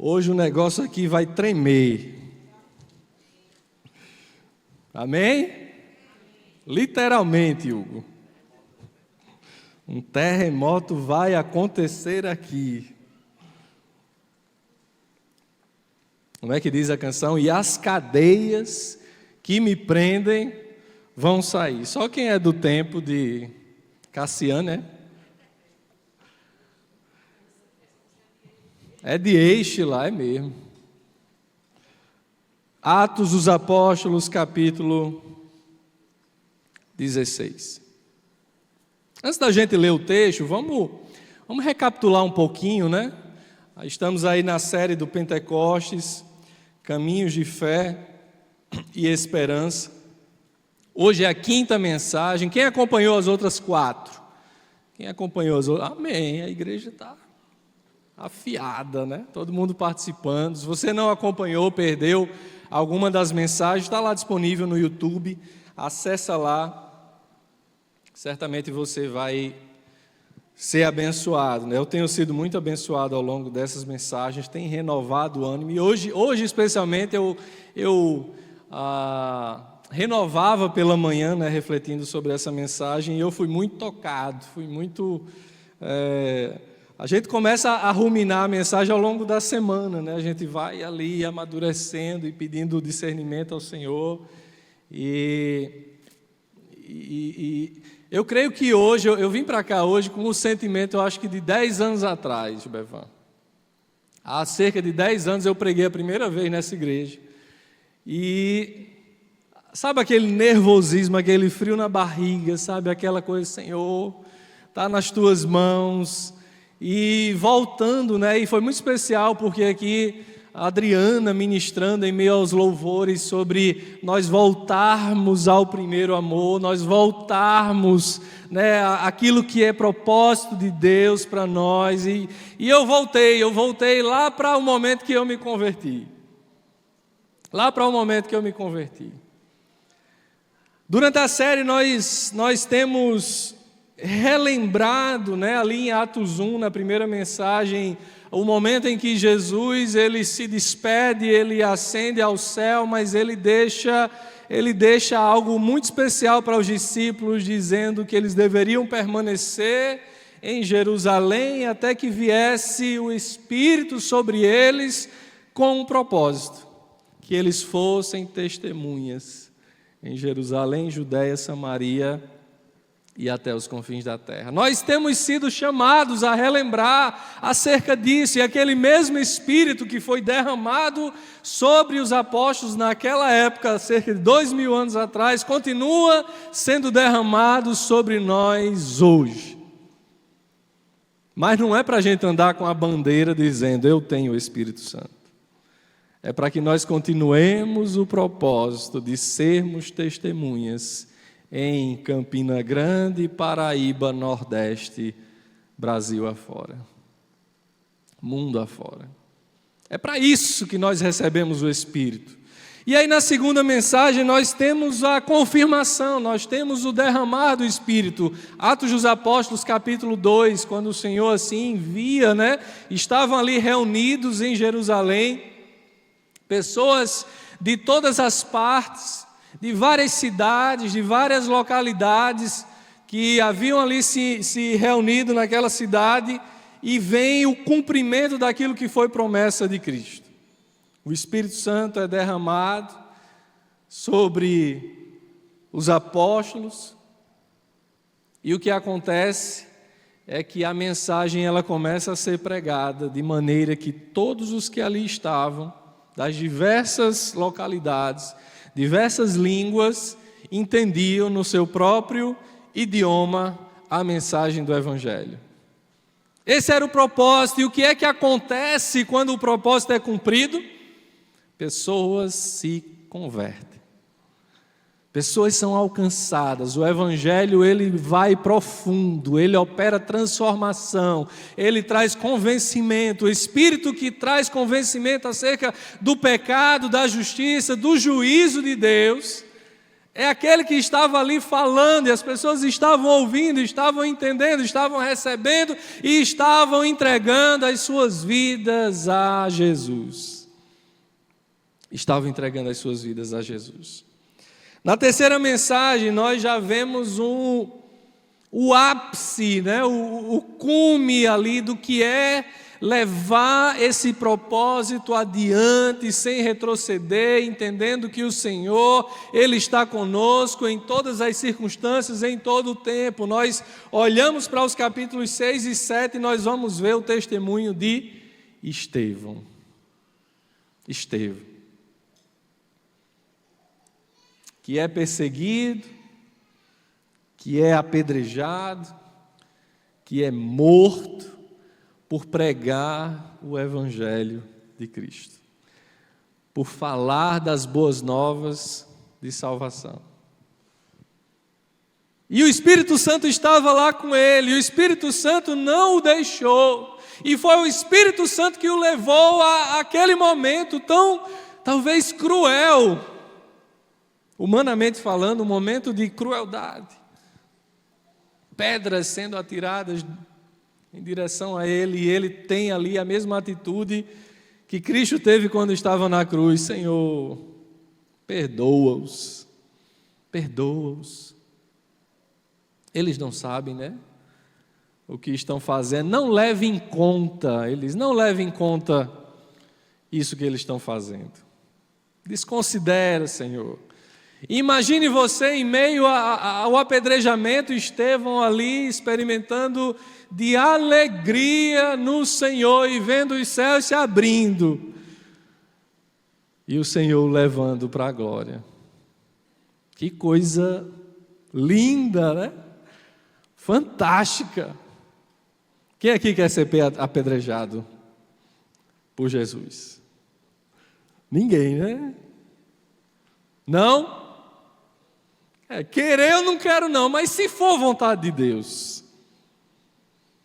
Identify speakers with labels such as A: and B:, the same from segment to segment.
A: Hoje o negócio aqui vai tremer. Amém? Literalmente, Hugo. Um terremoto vai acontecer aqui. Como é que diz a canção? E as cadeias que me prendem vão sair. Só quem é do tempo de Cassiano, né? É de Eixe lá, é mesmo. Atos dos Apóstolos, capítulo 16. Antes da gente ler o texto, vamos recapitular um pouquinho, né? Estamos aí na série do Pentecostes, Caminhos de Fé e Esperança. Hoje é a 5ª mensagem. Quem acompanhou as outras 4? Quem acompanhou as outras? Amém, a igreja está afiada, né? Todo mundo participando. Se você não acompanhou, perdeu alguma das mensagens, está lá disponível no YouTube. Acessa lá. Certamente você vai ser abençoado, né? Eu tenho sido muito abençoado ao longo dessas mensagens, tem renovado o ânimo. E hoje especialmente, eu renovava pela manhã, né, refletindo sobre essa mensagem, e eu fui muito tocado, a gente começa a ruminar a mensagem ao longo da semana, né? A gente vai ali amadurecendo e pedindo discernimento ao Senhor. E eu creio que hoje, eu vim para cá hoje com um sentimento, eu acho que de 10 anos atrás, Bevan. Há cerca de 10 anos eu preguei a primeira vez nessa igreja. E sabe aquele nervosismo, aquele frio na barriga, sabe? Aquela coisa, Senhor, está nas tuas mãos. E voltando, né? E foi muito especial porque aqui a Adriana ministrando em meio aos louvores sobre nós voltarmos ao primeiro amor, nós voltarmos, né, aquilo que é propósito de Deus para nós. E eu voltei lá para o momento que eu me converti. Durante a série nós temos relembrado, né, ali em Atos 1, na primeira mensagem, o momento em que Jesus ele se despede, ele ascende ao céu, mas ele deixa algo muito especial para os discípulos, dizendo que eles deveriam permanecer em Jerusalém até que viesse o Espírito sobre eles com um propósito, que eles fossem testemunhas em Jerusalém, Judéia, Samaria e até os confins da terra. Nós temos sido chamados a relembrar acerca disso, e aquele mesmo Espírito que foi derramado sobre os apóstolos naquela época, cerca de 2000 anos atrás, continua sendo derramado sobre nós hoje. Mas não é para a gente andar com a bandeira dizendo, eu tenho o Espírito Santo. É para que nós continuemos o propósito de sermos testemunhas em Campina Grande, Paraíba, Nordeste, Brasil afora, mundo afora. É para isso que nós recebemos o Espírito. E aí na segunda mensagem nós temos a confirmação, nós temos o derramar do Espírito. Atos dos Apóstolos, capítulo 2, quando o Senhor assim envia, né? Estavam ali reunidos em Jerusalém, pessoas de todas as partes, de várias cidades, de várias localidades que haviam ali se reunido naquela cidade, e vem o cumprimento daquilo que foi promessa de Cristo. O Espírito Santo é derramado sobre os apóstolos, e o que acontece é que a mensagem ela começa a ser pregada de maneira que todos os que ali estavam, das diversas localidades, diversas línguas, entendiam no seu próprio idioma a mensagem do Evangelho. Esse era o propósito. E o que é que acontece quando o propósito é cumprido? Pessoas se convertem. Pessoas são alcançadas. O Evangelho ele vai profundo, ele opera transformação, ele traz convencimento. O Espírito que traz convencimento acerca do pecado, da justiça, do juízo de Deus, É aquele que estava ali falando e as pessoas estavam ouvindo, estavam entendendo, estavam recebendo e estavam entregando as suas vidas a Jesus. Estavam entregando as suas vidas a Jesus. Na terceira mensagem, nós já vemos o ápice, né? o cume ali do que é levar esse propósito adiante, sem retroceder, entendendo que o Senhor, Ele está conosco em todas as circunstâncias, em todo o tempo. Nós olhamos para os capítulos 6 e 7 e nós vamos ver o testemunho de Estevão. Estevão, que é perseguido, que é apedrejado, que é morto, por pregar o Evangelho de Cristo, por falar das boas novas de salvação. E o Espírito Santo estava lá com ele, e o Espírito Santo não o deixou, e foi o Espírito Santo que o levou àquele momento tão, talvez cruel, humanamente falando, um momento de crueldade, pedras sendo atiradas em direção a ele, e ele tem ali a mesma atitude que Cristo teve quando estava na cruz: Senhor, perdoa-os, perdoa-os. Eles não sabem, né, o que estão fazendo. Não leve em conta, eles não levem em conta isso que eles estão fazendo. Desconsidera, Senhor. Imagine você em meio ao apedrejamento, Estevão ali experimentando de alegria no Senhor e vendo os céus se abrindo e o Senhor o levando para a glória. Que coisa linda, né? Fantástica. Quem aqui quer ser apedrejado por Jesus? Ninguém, né? Não? Querer eu não quero não, mas se for vontade de Deus,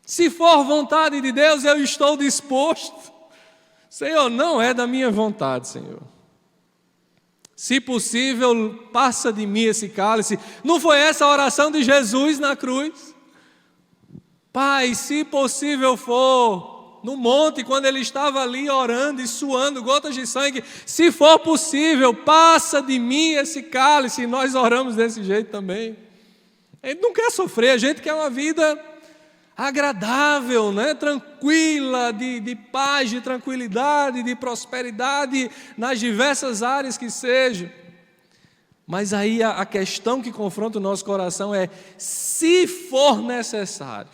A: se for vontade de Deus, eu estou disposto. Senhor, não é da minha vontade, Senhor. Se possível, passa de mim esse cálice. Não foi essa a oração de Jesus na cruz? Pai, se possível for, no monte, quando ele estava ali orando e suando gotas de sangue, se for possível, passa de mim esse cálice. E nós oramos desse jeito também. A gente não quer sofrer, a gente quer uma vida agradável, né? Tranquila, de paz, de tranquilidade, de prosperidade, nas diversas áreas que sejam. Mas aí a questão que confronta o nosso coração é: se for necessário,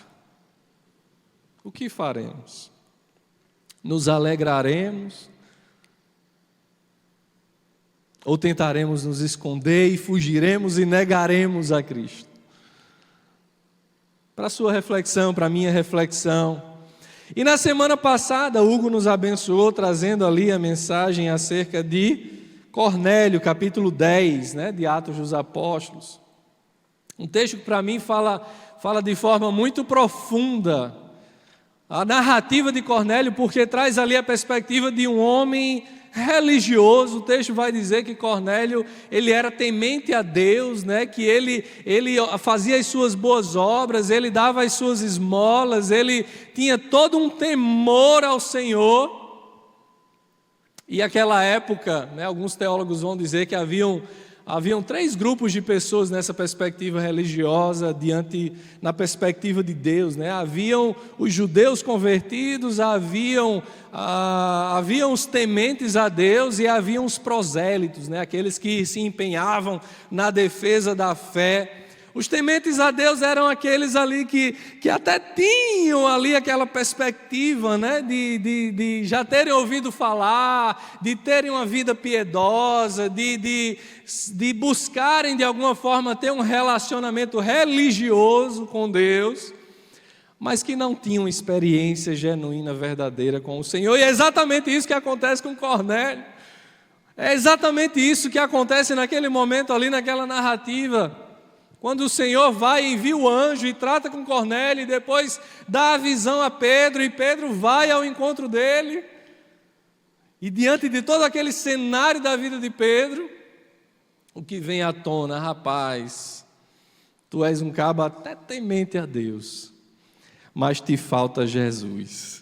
A: o que faremos? Nos alegraremos? Ou tentaremos nos esconder e fugiremos e negaremos a Cristo? Para a sua reflexão, para a minha reflexão. E na semana passada, Hugo nos abençoou trazendo ali a mensagem acerca de Cornélio, capítulo 10, né, de Atos dos Apóstolos. Um texto que para mim fala de forma muito profunda a narrativa de Cornélio, porque traz ali a perspectiva de um homem religioso. O texto vai dizer que Cornélio, ele era temente a Deus, né? Que ele fazia as suas boas obras, ele dava as suas esmolas, ele tinha todo um temor ao Senhor. E aquela época, né, alguns teólogos vão dizer que haviam 3 grupos de pessoas nessa perspectiva religiosa, na perspectiva de Deus, né? Haviam os judeus convertidos, haviam os tementes a Deus e haviam os prosélitos, né? Aqueles que se empenhavam na defesa da fé. Os tementes a Deus eram aqueles ali que até tinham ali aquela perspectiva, né, de já terem ouvido falar, de terem uma vida piedosa, de buscarem de alguma forma ter um relacionamento religioso com Deus, mas que não tinham experiência genuína, verdadeira com o Senhor. E é exatamente isso que acontece com Cornélio. É exatamente isso que acontece naquele momento ali, naquela narrativa. Quando o Senhor vai e envia o anjo e trata com Cornélio, e depois dá a visão a Pedro, e Pedro vai ao encontro dele, e diante de todo aquele cenário da vida de Pedro, o que vem à tona: rapaz, tu és um cabo até temente a Deus, mas te falta Jesus.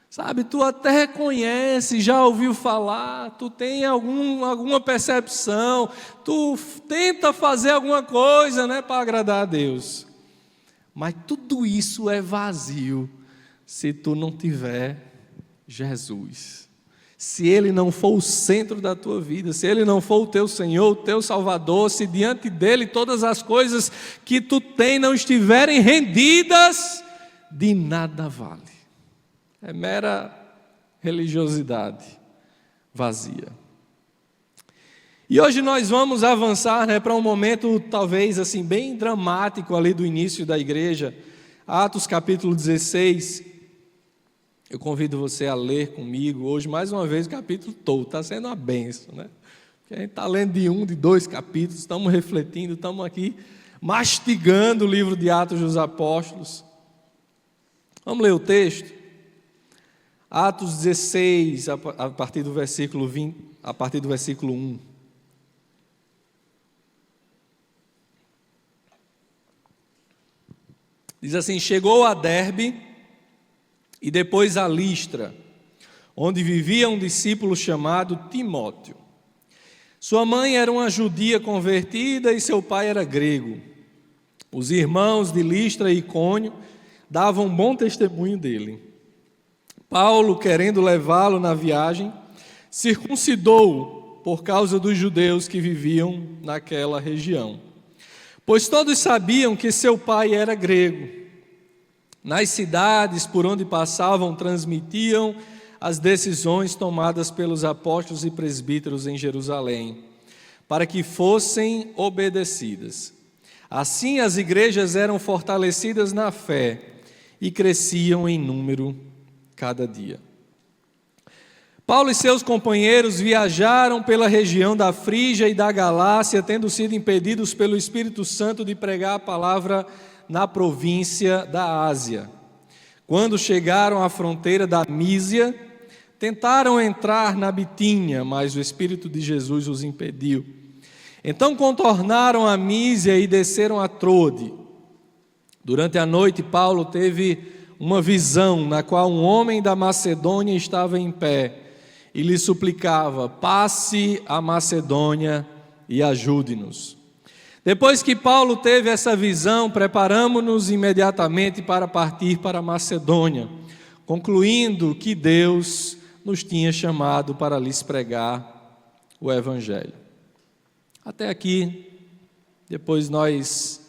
A: Sabe, tu até reconhece, já ouviu falar, tu tem alguma percepção, tu tenta fazer alguma coisa, né, para agradar a Deus. Mas tudo isso é vazio se tu não tiver Jesus. Se Ele não for o centro da tua vida, se Ele não for o teu Senhor, o teu Salvador, se diante dEle todas as coisas que tu tem não estiverem rendidas, de nada vale. É mera religiosidade vazia. E hoje nós vamos avançar, para um momento talvez assim bem dramático ali do início da igreja, Atos capítulo 16. Eu convido você a ler comigo hoje mais uma vez o capítulo todo, está sendo uma bênção, né? Porque a gente está lendo de 2 capítulos, estamos refletindo, estamos aqui mastigando o livro de Atos dos Apóstolos. Vamos ler o texto? Atos 16, a partir do versículo 20, a partir do versículo 1. Diz assim: chegou a Derbe e depois a Listra, onde vivia um discípulo chamado Timóteo. Sua mãe era uma judia convertida e seu pai era grego. Os irmãos de Listra e Icônio davam bom testemunho dele. Paulo, querendo levá-lo na viagem, circuncidou-o por causa dos judeus que viviam naquela região, pois todos sabiam que seu pai era grego. Nas cidades por onde passavam, transmitiam as decisões tomadas pelos apóstolos e presbíteros em Jerusalém, para que fossem obedecidas. Assim as igrejas eram fortalecidas na fé e cresciam em número cada dia. Paulo e seus companheiros viajaram pela região da Frígia e da Galácia, tendo sido impedidos pelo Espírito Santo de pregar a palavra na província da Ásia. Quando chegaram à fronteira da Mísia, tentaram entrar na Bitínia, mas o Espírito de Jesus os impediu. Então contornaram a Mísia e desceram a Trode. Durante a noite, Paulo teve uma visão na qual um homem da Macedônia estava em pé e lhe suplicava: passe a Macedônia e ajude-nos. Depois que Paulo teve essa visão, preparamo-nos imediatamente para partir para a Macedônia, concluindo que Deus nos tinha chamado para lhes pregar o Evangelho. Até aqui, depois nós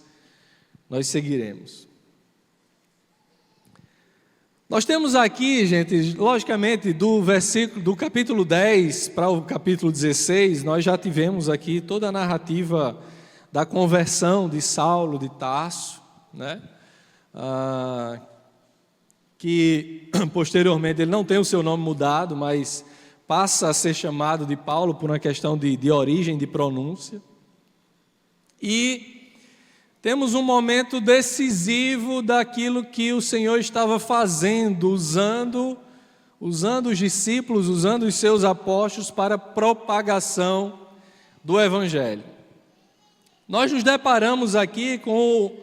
A: seguiremos. Nós temos aqui, gente, logicamente, do capítulo 10 para o capítulo 16, nós já tivemos aqui toda a narrativa da conversão de Saulo de Tarso, né? Que posteriormente ele não tem o seu nome mudado, mas passa a ser chamado de Paulo por uma questão de origem, de pronúncia. E temos um momento decisivo daquilo que o Senhor estava fazendo, usando os discípulos, usando os seus apóstolos para a propagação do Evangelho. Nós nos deparamos aqui com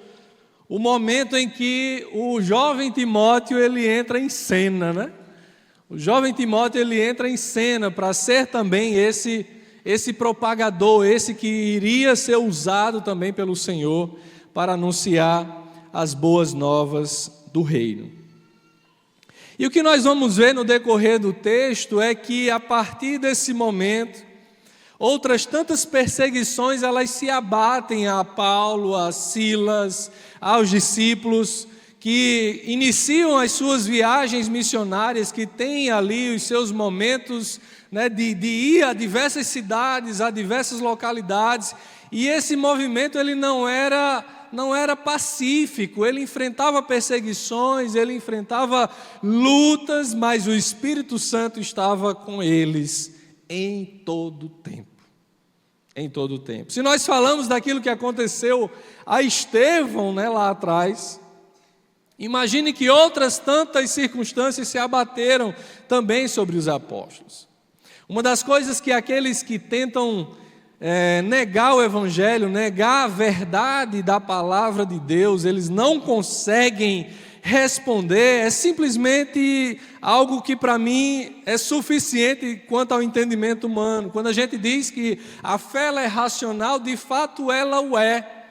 A: o momento em que o jovem Timóteo ele entra em cena, né? O jovem Timóteo ele entra em cena para ser também esse propagador, esse que iria ser usado também pelo Senhor para anunciar as boas novas do reino. E o que nós vamos ver no decorrer do texto é que a partir desse momento, outras tantas perseguições elas se abatem a Paulo, a Silas, aos discípulos que iniciam as suas viagens missionárias, que têm ali os seus momentos, né, de ir a diversas cidades, a diversas localidades, e esse movimento ele não era pacífico, ele enfrentava perseguições, ele enfrentava lutas, mas o Espírito Santo estava com eles em todo o tempo. Em todo o tempo. Se nós falamos daquilo que aconteceu a Estevão, né, lá atrás, imagine que outras tantas circunstâncias se abateram também sobre os apóstolos. Uma das coisas que aqueles que tentam negar o Evangelho, negar a verdade da palavra de Deus, eles não conseguem responder, é simplesmente algo que para mim é suficiente quanto ao entendimento humano. Quando a gente diz que a fé ela é racional, de fato ela o é.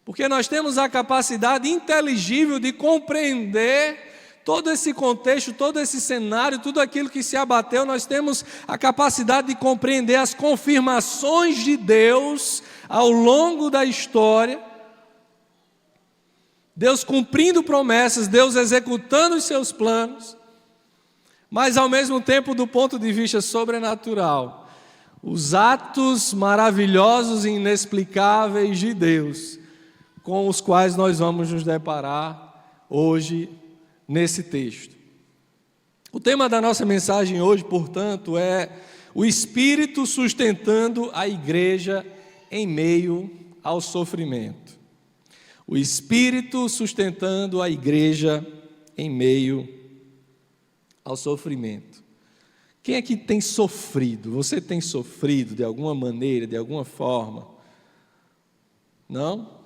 A: Porque nós temos a capacidade inteligível de compreender todo esse contexto, todo esse cenário, tudo aquilo que se abateu, nós temos a capacidade de compreender as confirmações de Deus ao longo da história. Deus cumprindo promessas, Deus executando os seus planos, mas ao mesmo tempo, do ponto de vista sobrenatural, os atos maravilhosos e inexplicáveis de Deus, com os quais nós vamos nos deparar hoje nesse texto. O tema da nossa mensagem hoje, portanto, é o Espírito sustentando a igreja em meio ao sofrimento. O Espírito sustentando a igreja em meio ao sofrimento. Quem é que tem sofrido? Você tem sofrido de alguma maneira, de alguma forma? Não?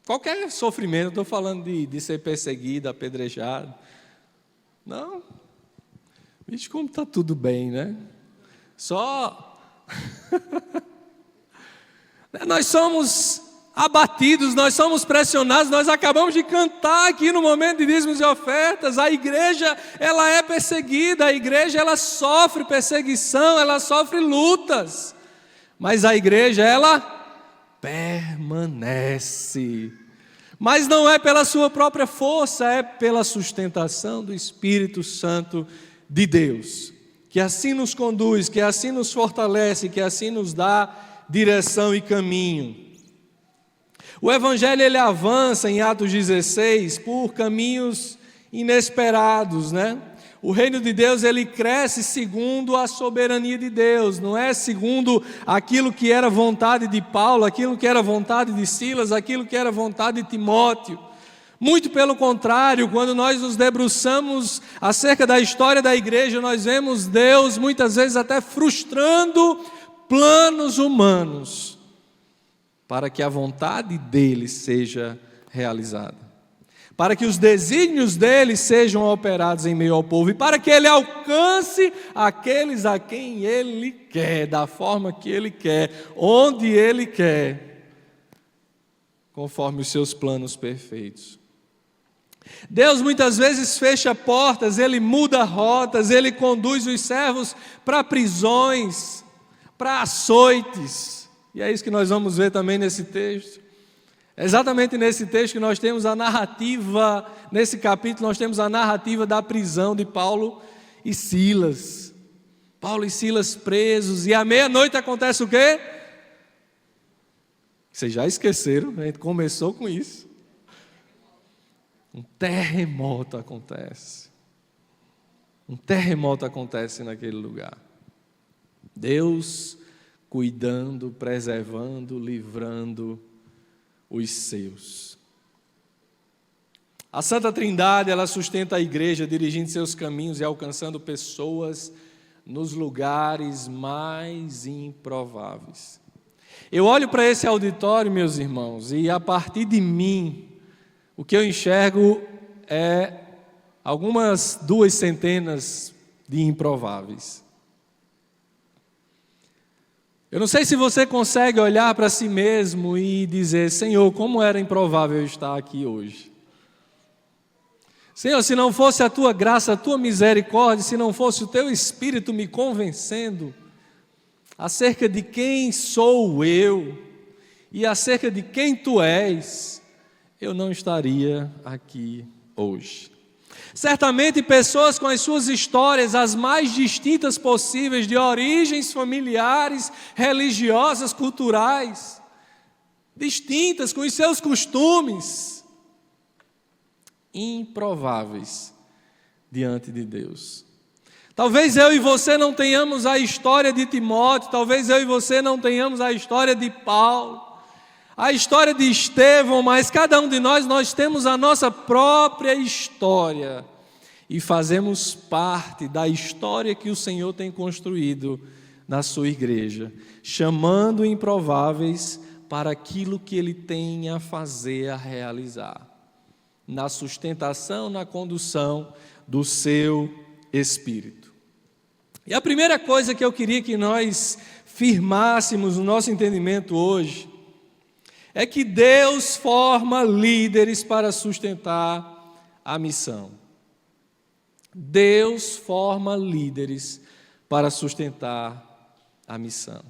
A: Qualquer sofrimento, estou falando de ser perseguido, apedrejado. Não. Vixe, como está tudo bem, né? Só... Nós somos abatidos, nós somos pressionados, nós acabamos de cantar aqui no momento de dízimos e ofertas. A igreja, ela é perseguida, a igreja, ela sofre perseguição, ela sofre lutas. Mas a igreja, ela permanece. Mas não é pela sua própria força, é pela sustentação do Espírito Santo de Deus, que assim nos conduz, que assim nos fortalece, que assim nos dá direção e caminho. O Evangelho ele avança em Atos 16 por caminhos inesperados, né? O reino de Deus ele cresce segundo a soberania de Deus, não é segundo aquilo que era vontade de Paulo, aquilo que era vontade de Silas, aquilo que era vontade de Timóteo. Muito pelo contrário, quando nós nos debruçamos acerca da história da igreja, nós vemos Deus muitas vezes até frustrando planos humanos, para que a vontade dele seja realizada, para que os desígnios dele sejam operados em meio ao povo, e para que ele alcance aqueles a quem ele quer, da forma que ele quer, onde ele quer, conforme os seus planos perfeitos. Deus muitas vezes fecha portas, ele muda rotas, ele conduz os servos para prisões, para açoites. E é isso que nós vamos ver também nesse texto. É exatamente nesse texto que nós temos a narrativa, nesse capítulo nós temos a narrativa da prisão de Paulo e Silas. Paulo e Silas presos, e à meia-noite acontece o quê? Vocês já esqueceram, a gente começou com isso. Um terremoto acontece. Um terremoto acontece naquele lugar. Deus cuidando, preservando, livrando os seus. A Santa Trindade, ela sustenta a igreja, dirigindo seus caminhos e alcançando pessoas nos lugares mais improváveis. Eu olho para esse auditório, meus irmãos, e a partir de mim, o que eu enxergo é algumas 200 de improváveis. Eu não sei se você consegue olhar para si mesmo e dizer: Senhor, como era improvável eu estar aqui hoje. Senhor, se não fosse a Tua graça, a Tua misericórdia, se não fosse o Teu Espírito me convencendo acerca de quem sou eu e acerca de quem Tu és, eu não estaria aqui hoje. Certamente pessoas com as suas histórias as mais distintas possíveis, de origens familiares, religiosas, culturais, distintas, com os seus costumes, improváveis diante de Deus. Talvez eu e você não tenhamos a história de Timóteo, talvez eu e você não tenhamos a história de Paulo, a história de Estevão, mas cada um de nós temos a nossa própria história e fazemos parte da história que o Senhor tem construído na sua igreja, chamando improváveis para aquilo que Ele tem a fazer, a realizar, na sustentação, na condução do seu Espírito. E a primeira coisa que eu queria que nós firmássemos no nosso entendimento hoje, é que Deus forma líderes para sustentar a missão. Deus forma líderes para sustentar a missão.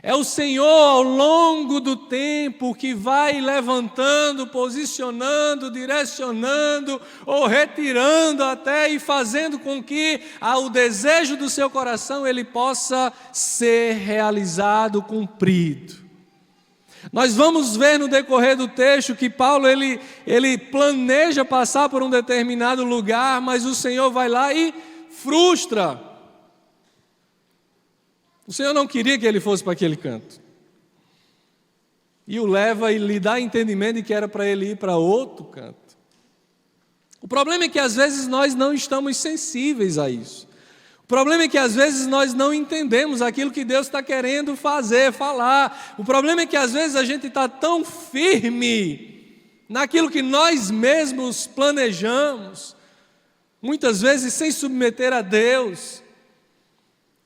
A: É o Senhor, ao longo do tempo, que vai levantando, posicionando, direcionando ou retirando até e fazendo com que o desejo do seu coração ele possa ser realizado, cumprido. Nós vamos ver no decorrer do texto que Paulo ele planeja passar por um determinado lugar, mas o Senhor vai lá e frustra. O Senhor não queria que ele fosse para aquele canto. E o leva e lhe dá entendimento de que era para ele ir para outro canto. O problema é que às vezes nós não estamos sensíveis a isso. O problema é que às vezes nós não entendemos aquilo que Deus está querendo fazer, falar. O problema é que às vezes a gente está tão firme naquilo que nós mesmos planejamos, muitas vezes sem submeter a Deus,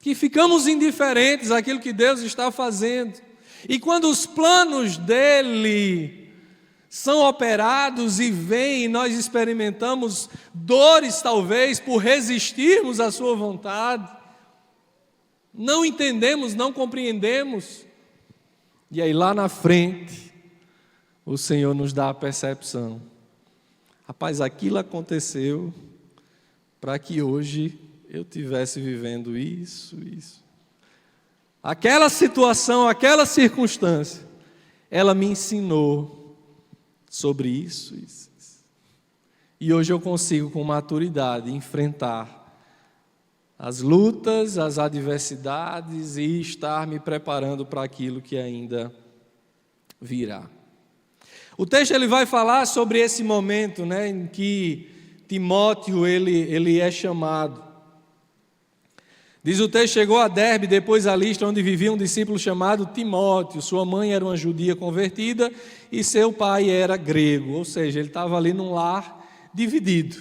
A: que ficamos indiferentes àquilo que Deus está fazendo. E quando os planos dele são operados e vêm, e nós experimentamos dores talvez por resistirmos à sua vontade, não entendemos, não compreendemos, e aí lá na frente o Senhor nos dá a percepção: rapaz, aquilo aconteceu para que hoje eu estivesse vivendo isso. Aquela situação, aquela circunstância, ela me ensinou sobre isso. E hoje eu consigo com maturidade enfrentar as lutas, as adversidades e estar me preparando para aquilo que ainda virá. O texto ele vai falar sobre esse momento, em que Timóteo ele é chamado. Diz o texto: chegou a Derbe, depois a Listra, onde vivia um discípulo chamado Timóteo. Sua mãe era uma judia convertida e seu pai era grego, ou seja, ele estava ali num lar dividido,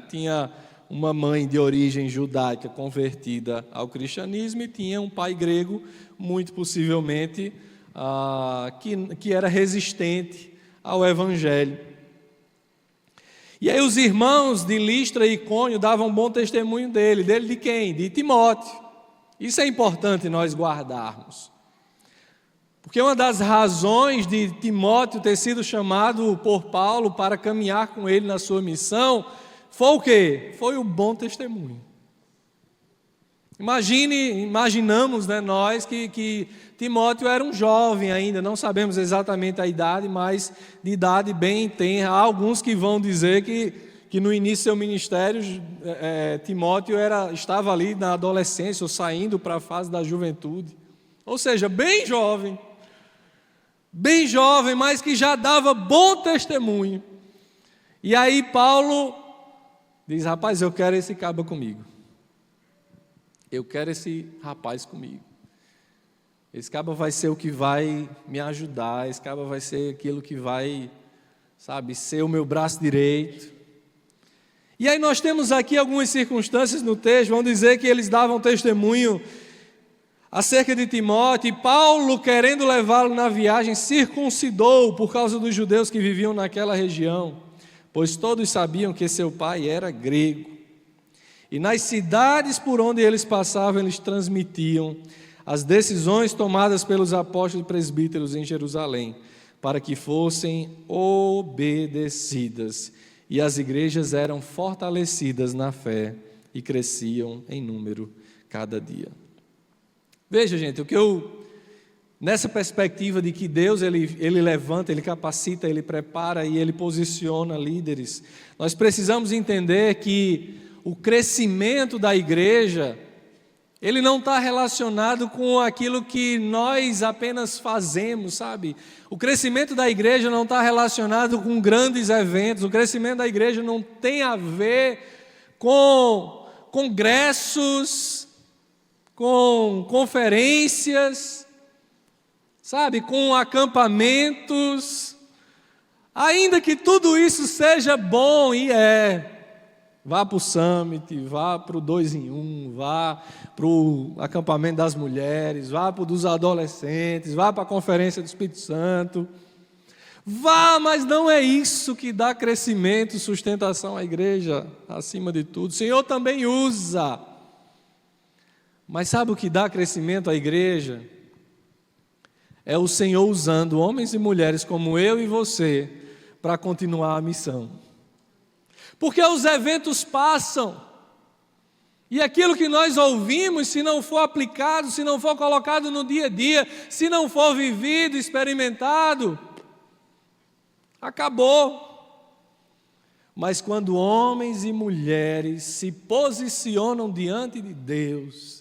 A: Tinha uma mãe de origem judaica convertida ao cristianismo e tinha um pai grego, muito possivelmente, que era resistente ao evangelho. E aí os irmãos de Listra e Icônio davam um bom testemunho dele de quem? De Timóteo. Isso é importante nós guardarmos. Porque uma das razões de Timóteo ter sido chamado por Paulo para caminhar com ele na sua missão, foi o quê? Foi o bom testemunho. Imaginamos nós que Timóteo era um jovem ainda, não sabemos exatamente a idade, mas de idade bem tenra. Há alguns que vão dizer que no início do seu ministério, Timóteo estava ali na adolescência, ou saindo para a fase da juventude. Ou seja, bem jovem, mas que já dava bom testemunho. E aí Paulo diz: rapaz, eu quero esse caba comigo. Eu quero esse rapaz comigo. Esse caba vai ser o que vai me ajudar. Esse caba vai ser aquilo que vai, ser o meu braço direito. E aí nós temos aqui algumas circunstâncias no texto, vão dizer que eles davam testemunho acerca de Timóteo, e Paulo, querendo levá-lo na viagem, circuncidou por causa dos judeus que viviam naquela região, pois todos sabiam que seu pai era grego. E nas cidades por onde eles passavam, eles transmitiam as decisões tomadas pelos apóstolos e presbíteros em Jerusalém, para que fossem obedecidas. E as igrejas eram fortalecidas na fé e cresciam em número cada dia. Veja, gente, nessa perspectiva de que Deus ele levanta, Ele capacita, Ele prepara e Ele posiciona líderes, nós precisamos entender que o crescimento da igreja, ele não está relacionado com aquilo que nós apenas fazemos, O crescimento da igreja não está relacionado com grandes eventos, o crescimento da igreja não tem a ver com congressos, com conferências, sabe, com acampamentos, ainda que tudo isso seja bom, e vá para o Summit, vá para o 2 em 1, vá para o acampamento das mulheres, vá para o dos adolescentes, vá para a conferência do Espírito Santo, vá, mas não é isso que dá crescimento e sustentação à igreja, acima de tudo. O Senhor também usa, mas sabe o que dá crescimento à igreja? É o Senhor usando homens e mulheres como eu e você para continuar a missão. Porque os eventos passam, e aquilo que nós ouvimos, se não for aplicado, se não for colocado no dia a dia, se não for vivido, experimentado, acabou. Mas quando homens e mulheres se posicionam diante de Deus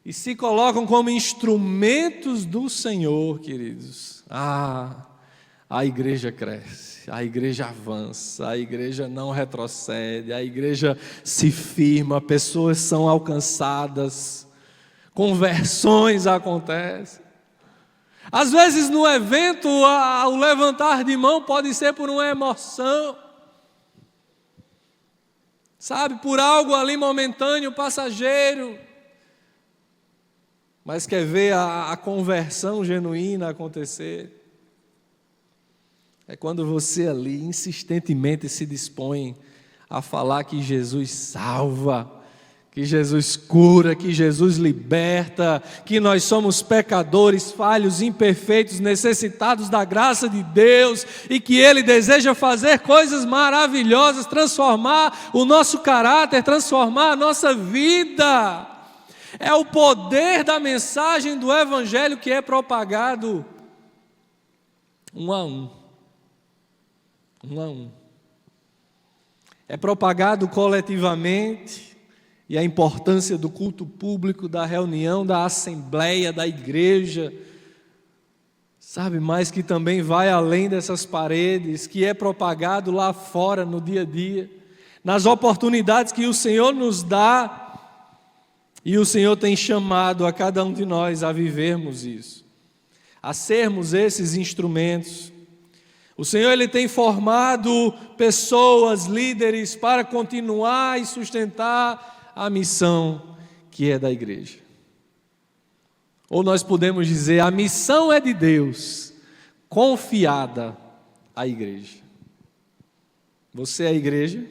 A: e se colocam como instrumentos do Senhor, queridos, a igreja cresce, a igreja avança, a igreja não retrocede, a igreja se firma, pessoas são alcançadas, conversões acontecem. Às vezes no evento, o levantar de mão pode ser por uma emoção, sabe, por algo ali momentâneo, passageiro, mas quer ver a conversão genuína acontecer. É quando você ali insistentemente se dispõe a falar que Jesus salva, que Jesus cura, que Jesus liberta, que nós somos pecadores, falhos, imperfeitos, necessitados da graça de Deus e que Ele deseja fazer coisas maravilhosas, transformar o nosso caráter, transformar a nossa vida. É o poder da mensagem do Evangelho que é propagado um a um. É propagado coletivamente, e a importância do culto público, da reunião, da assembleia, da igreja, sabe, mas que também vai além dessas paredes, que é propagado lá fora no dia a dia, nas oportunidades que o Senhor nos dá, e o Senhor tem chamado a cada um de nós a vivermos isso, a sermos esses instrumentos. O Senhor, Ele tem formado pessoas, líderes, para continuar e sustentar a missão que é da igreja. Ou nós podemos dizer, a missão é de Deus, confiada à igreja. Você é a igreja?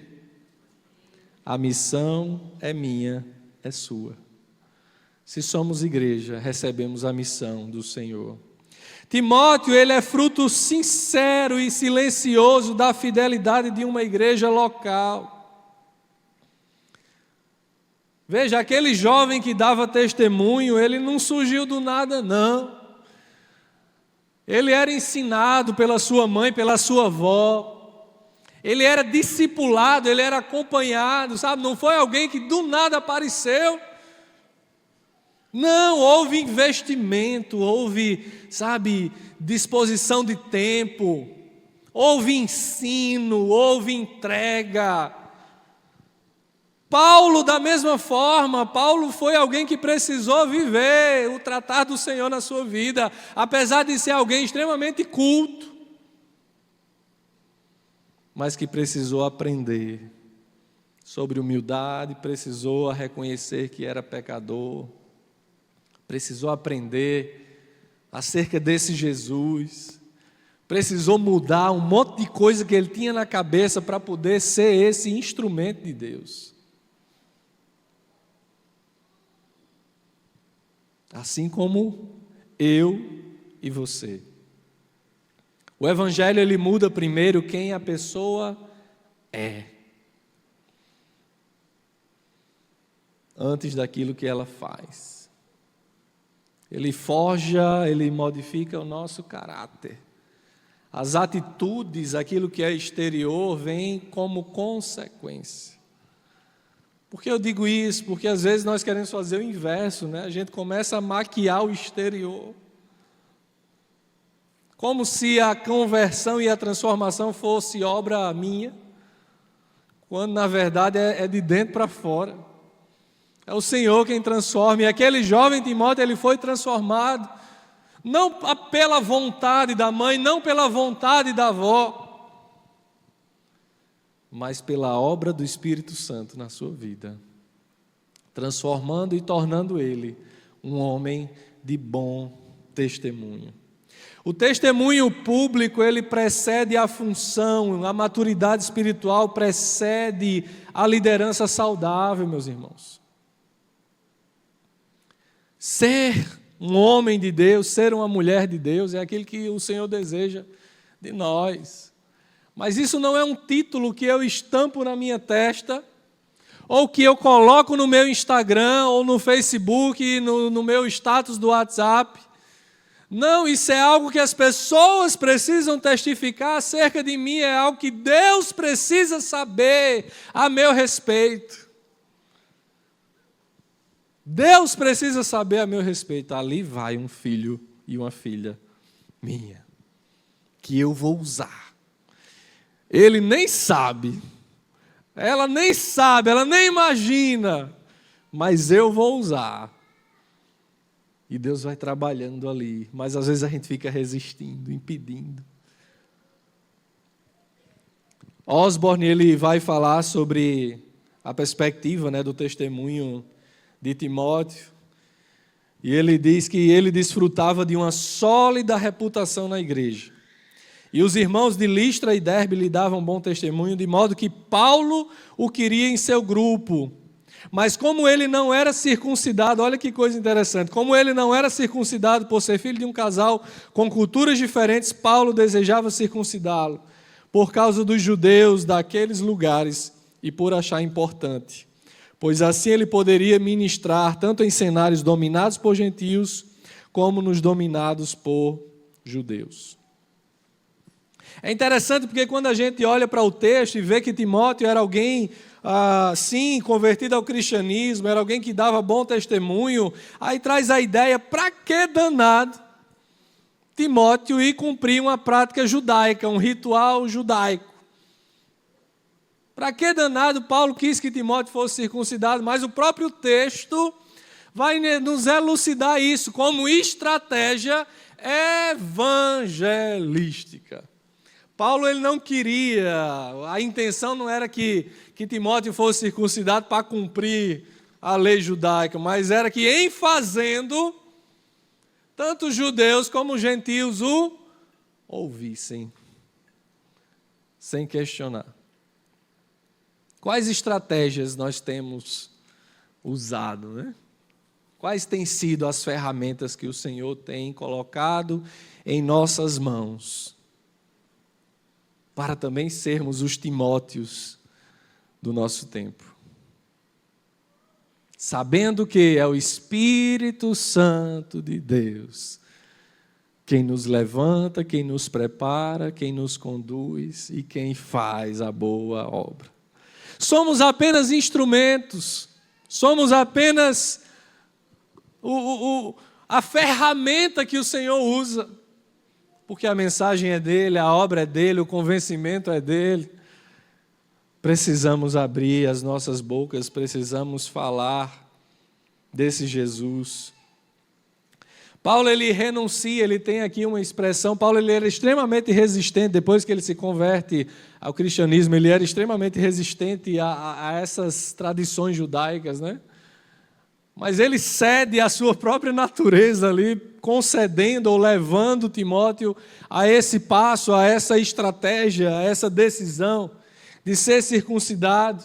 A: A missão é minha, é sua. Se somos igreja, recebemos a missão do Senhor. Timóteo, ele é fruto sincero e silencioso da fidelidade de uma igreja local. Veja, aquele jovem que dava testemunho, ele não surgiu do nada, não. Ele era ensinado pela sua mãe, pela sua avó. Ele era discipulado, ele era acompanhado, sabe? Não foi alguém que do nada apareceu. Não, houve investimento, houve, sabe, disposição de tempo, houve ensino, houve entrega. Paulo, da mesma forma, Paulo foi alguém que precisou viver o tratar do Senhor na sua vida, apesar de ser alguém extremamente culto, mas que precisou aprender sobre humildade, precisou reconhecer que era pecador, precisou aprender acerca desse Jesus, precisou mudar um monte de coisa que ele tinha na cabeça para poder ser esse instrumento de Deus. Assim como eu e você. O Evangelho, ele muda primeiro quem a pessoa é, antes daquilo que ela faz. Ele forja, ele modifica o nosso caráter. As atitudes, aquilo que é exterior, vem como consequência. Por que eu digo isso? Porque às vezes nós queremos fazer o inverso, né? A gente começa a maquiar o exterior, como se a conversão e a transformação fosse obra minha, quando na verdade é de dentro para fora. É o Senhor quem transforma. E aquele jovem Timóteo, ele foi transformado, não pela vontade da mãe, não pela vontade da avó, mas pela obra do Espírito Santo na sua vida, transformando e tornando ele um homem de bom testemunho. O testemunho público, ele precede a função, a maturidade espiritual precede a liderança saudável, meus irmãos. Ser um homem de Deus, ser uma mulher de Deus, é aquilo que o Senhor deseja de nós. Mas isso não é um título que eu estampo na minha testa, ou que eu coloco no meu Instagram, ou no Facebook, no meu status do WhatsApp. Não, isso é algo que as pessoas precisam testificar acerca de mim, é algo que Deus precisa saber a meu respeito. Deus precisa saber a meu respeito. Ali vai um filho e uma filha minha, que eu vou usar. Ele nem sabe, ela nem sabe, ela nem imagina, mas eu vou usar. E Deus vai trabalhando ali, mas às vezes a gente fica resistindo, impedindo. Osborne, ele vai falar sobre a perspectiva, do testemunho de Timóteo, e ele diz que ele desfrutava de uma sólida reputação na igreja. E os irmãos de Listra e Derbe lhe davam bom testemunho, de modo que Paulo o queria em seu grupo. Mas como ele não era circuncidado, olha que coisa interessante, como ele não era circuncidado por ser filho de um casal com culturas diferentes, Paulo desejava circuncidá-lo, por causa dos judeus daqueles lugares e por achar importante, pois assim ele poderia ministrar tanto em cenários dominados por gentios, como nos dominados por judeus. É interessante porque quando a gente olha para o texto e vê que Timóteo era alguém, sim, convertido ao cristianismo, era alguém que dava bom testemunho, aí traz a ideia, para que danado Timóteo ir cumprir uma prática judaica, um ritual judaico? Para que danado Paulo quis que Timóteo fosse circuncidado? Mas o próprio texto vai nos elucidar isso como estratégia evangelística. Paulo, ele não queria, a intenção não era que Timóteo fosse circuncidado para cumprir a lei judaica, mas era que em fazendo, tanto os judeus como os gentios o ouvissem, sem questionar. Quais estratégias nós temos usado, Quais têm sido as ferramentas que o Senhor tem colocado em nossas mãos, para também sermos os Timóteos do nosso tempo? Sabendo que é o Espírito Santo de Deus quem nos levanta, quem nos prepara, quem nos conduz e quem faz a boa obra. Somos apenas instrumentos, somos apenas a ferramenta que o Senhor usa, porque a mensagem é dele, a obra é dele, o convencimento é dele. Precisamos abrir as nossas bocas, precisamos falar desse Jesus. Paulo, ele renuncia, ele tem aqui uma expressão, Paulo, ele era extremamente resistente, depois que ele se converte ao cristianismo, ele era extremamente resistente a essas tradições judaicas, Mas ele cede à sua própria natureza ali, concedendo ou levando Timóteo a esse passo, a essa estratégia, a essa decisão de ser circuncidado.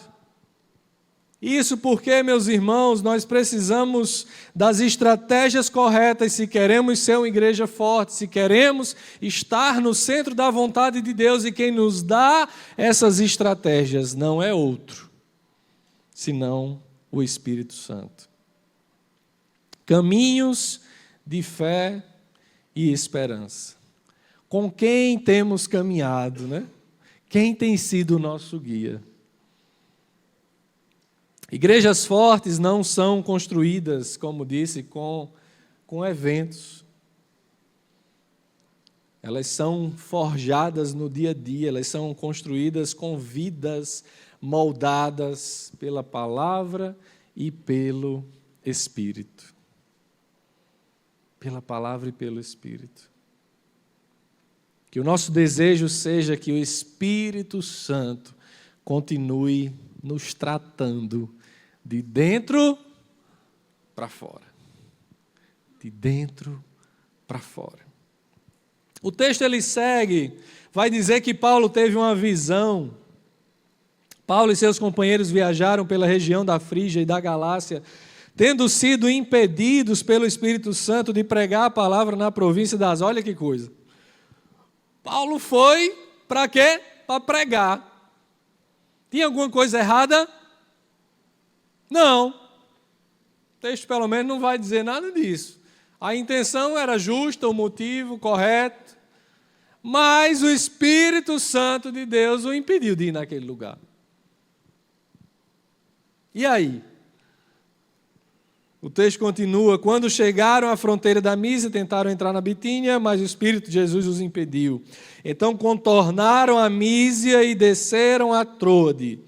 A: Isso porque, meus irmãos, nós precisamos das estratégias corretas se queremos ser uma igreja forte, se queremos estar no centro da vontade de Deus, e quem nos dá essas estratégias não é outro, senão o Espírito Santo. Caminhos de fé e esperança. Com quem temos caminhado, Quem tem sido o nosso guia? Igrejas fortes não são construídas, como disse, com eventos. Elas são forjadas no dia a dia, elas são construídas com vidas moldadas pela palavra e pelo Espírito. Pela palavra e pelo Espírito. Que o nosso desejo seja que o Espírito Santo continue nos tratando de dentro para fora. De dentro para fora. O texto ele segue, vai dizer que Paulo teve uma visão. Paulo e seus companheiros viajaram pela região da Frígia e da Galácia, tendo sido impedidos pelo Espírito Santo de pregar a palavra na província das... Olha que coisa. Paulo foi para quê? Para pregar. Tinha alguma coisa errada? Não. O texto pelo menos não vai dizer nada disso. A intenção era justa, o motivo correto, mas o Espírito Santo de Deus o impediu de ir naquele lugar. E aí? O texto continua, quando chegaram à fronteira da Mísia, tentaram entrar na Bitínia, mas o Espírito de Jesus os impediu. Então contornaram a Mísia e desceram a Troade.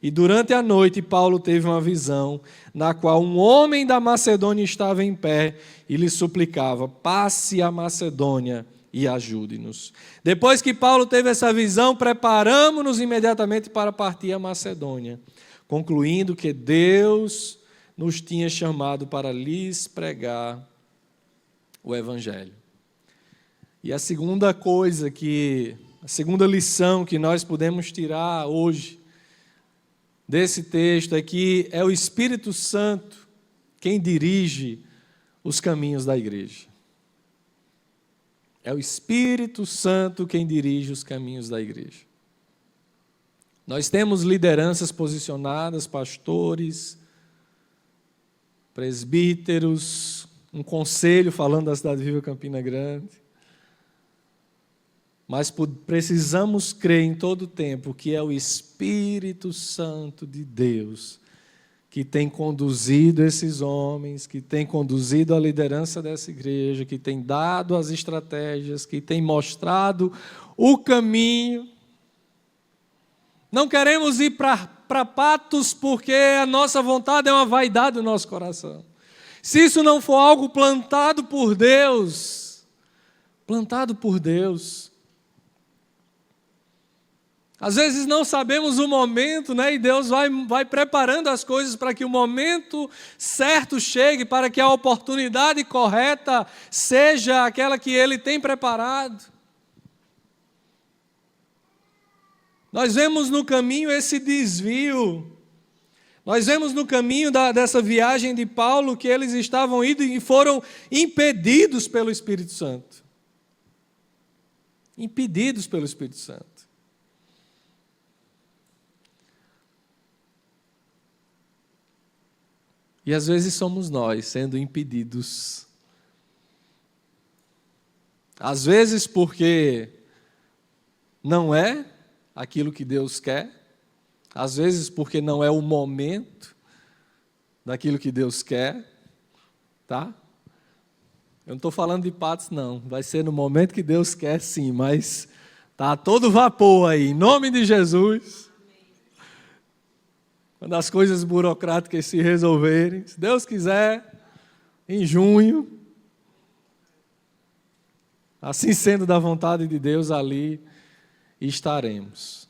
A: E durante a noite Paulo teve uma visão, na qual um homem da Macedônia estava em pé e lhe suplicava, passe a Macedônia e ajude-nos. Depois que Paulo teve essa visão, preparamos-nos imediatamente para partir a Macedônia, concluindo que Deus nos tinha chamado para lhes pregar o Evangelho. E a segunda lição que nós podemos tirar hoje desse texto é que é o Espírito Santo quem dirige os caminhos da igreja. É o Espírito Santo quem dirige os caminhos da igreja. Nós temos lideranças posicionadas, pastores, presbíteros, um conselho falando da Cidade Viva Campina Grande. Mas precisamos crer em todo o tempo que é o Espírito Santo de Deus que tem conduzido esses homens, que tem conduzido a liderança dessa igreja, que tem dado as estratégias, que tem mostrado o caminho. Não queremos ir para Patos porque a nossa vontade é uma vaidade do nosso coração. Se isso não for algo plantado por Deus, às vezes não sabemos o momento, né? E Deus vai preparando as coisas para que o momento certo chegue, para que a oportunidade correta seja aquela que Ele tem preparado. Nós vemos no caminho esse desvio. Nós vemos no caminho dessa viagem de Paulo que eles estavam indo e foram impedidos pelo Espírito Santo. Impedidos pelo Espírito Santo. E às vezes somos nós sendo impedidos. Às vezes porque não é aquilo que Deus quer. Às vezes porque não é o momento daquilo que Deus quer. Tá? Eu não estou falando de Patos, não. Vai ser no momento que Deus quer, sim. Mas tá todo vapor aí. Em nome de Jesus. Quando as coisas burocráticas se resolverem, se Deus quiser, em junho, assim sendo da vontade de Deus, ali estaremos.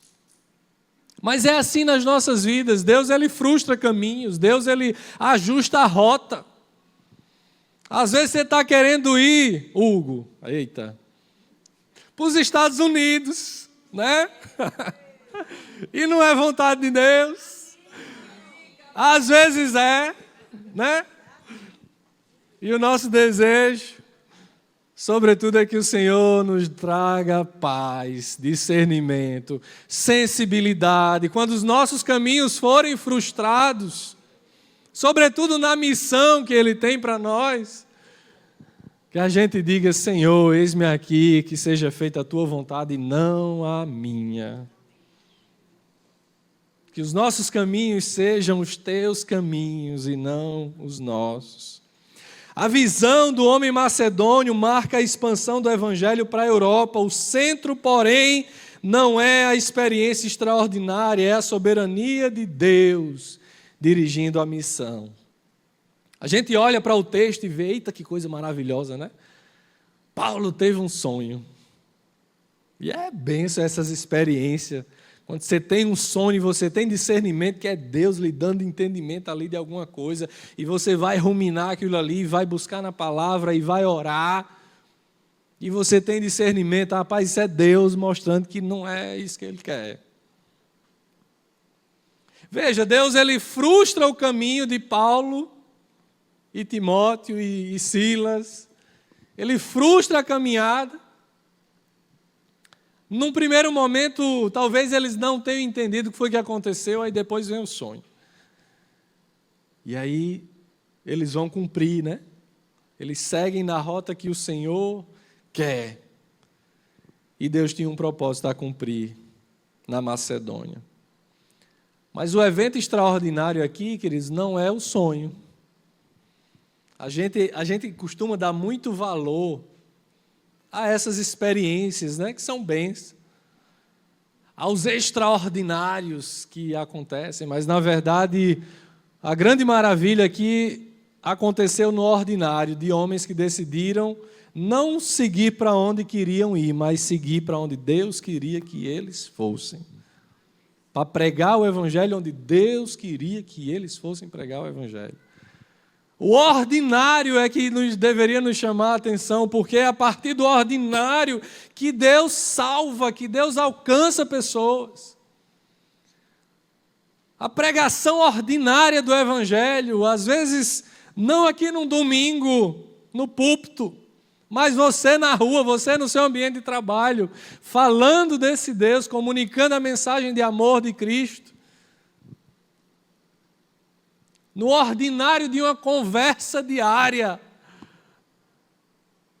A: Mas é assim nas nossas vidas, Deus ele frustra caminhos, Deus ele ajusta a rota. Às vezes você está querendo ir, Hugo, para os Estados Unidos, né? E não é vontade de Deus. Às vezes é, né? E o nosso desejo, sobretudo, é que o Senhor nos traga paz, discernimento, sensibilidade. Quando os nossos caminhos forem frustrados, sobretudo na missão que Ele tem para nós, que a gente diga, Senhor, eis-me aqui, que seja feita a Tua vontade e não a minha. Que os nossos caminhos sejam os teus caminhos e não os nossos. A visão do homem macedônio marca a expansão do evangelho para a Europa. O centro, porém, não é a experiência extraordinária, é a soberania de Deus, dirigindo a missão. A gente olha para o texto e vê, eita, que coisa maravilhosa, né? Paulo teve um sonho. E é benção essas experiências. Quando você tem um sonho, você tem discernimento que é Deus lhe dando entendimento ali de alguma coisa, e você vai ruminar aquilo ali, vai buscar na palavra e vai orar, e você tem discernimento, rapaz, isso é Deus mostrando que não é isso que Ele quer. Veja, Deus ele frustra o caminho de Paulo e Timóteo e Silas, ele frustra a caminhada. Num primeiro momento, talvez eles não tenham entendido o que foi que aconteceu, aí depois vem o sonho. E aí eles vão cumprir, né? Eles seguem na rota que o Senhor quer. E Deus tinha um propósito a cumprir na Macedônia. Mas o evento extraordinário aqui, queridos, não é o sonho. A gente costuma dar muito valor a essas experiências, né, que são bênçãos, aos extraordinários que acontecem, mas, na verdade, a grande maravilha aqui aconteceu no ordinário, de homens que decidiram não seguir para onde queriam ir, mas seguir para onde Deus queria que eles fossem. Para pregar o Evangelho onde Deus queria que eles fossem pregar o Evangelho. O ordinário é que deveria nos chamar a atenção, porque é a partir do ordinário que Deus salva, que Deus alcança pessoas. A pregação ordinária do Evangelho, às vezes, não aqui num domingo, no púlpito, mas você na rua, você no seu ambiente de trabalho, falando desse Deus, comunicando a mensagem de amor de Cristo. No ordinário de uma conversa diária,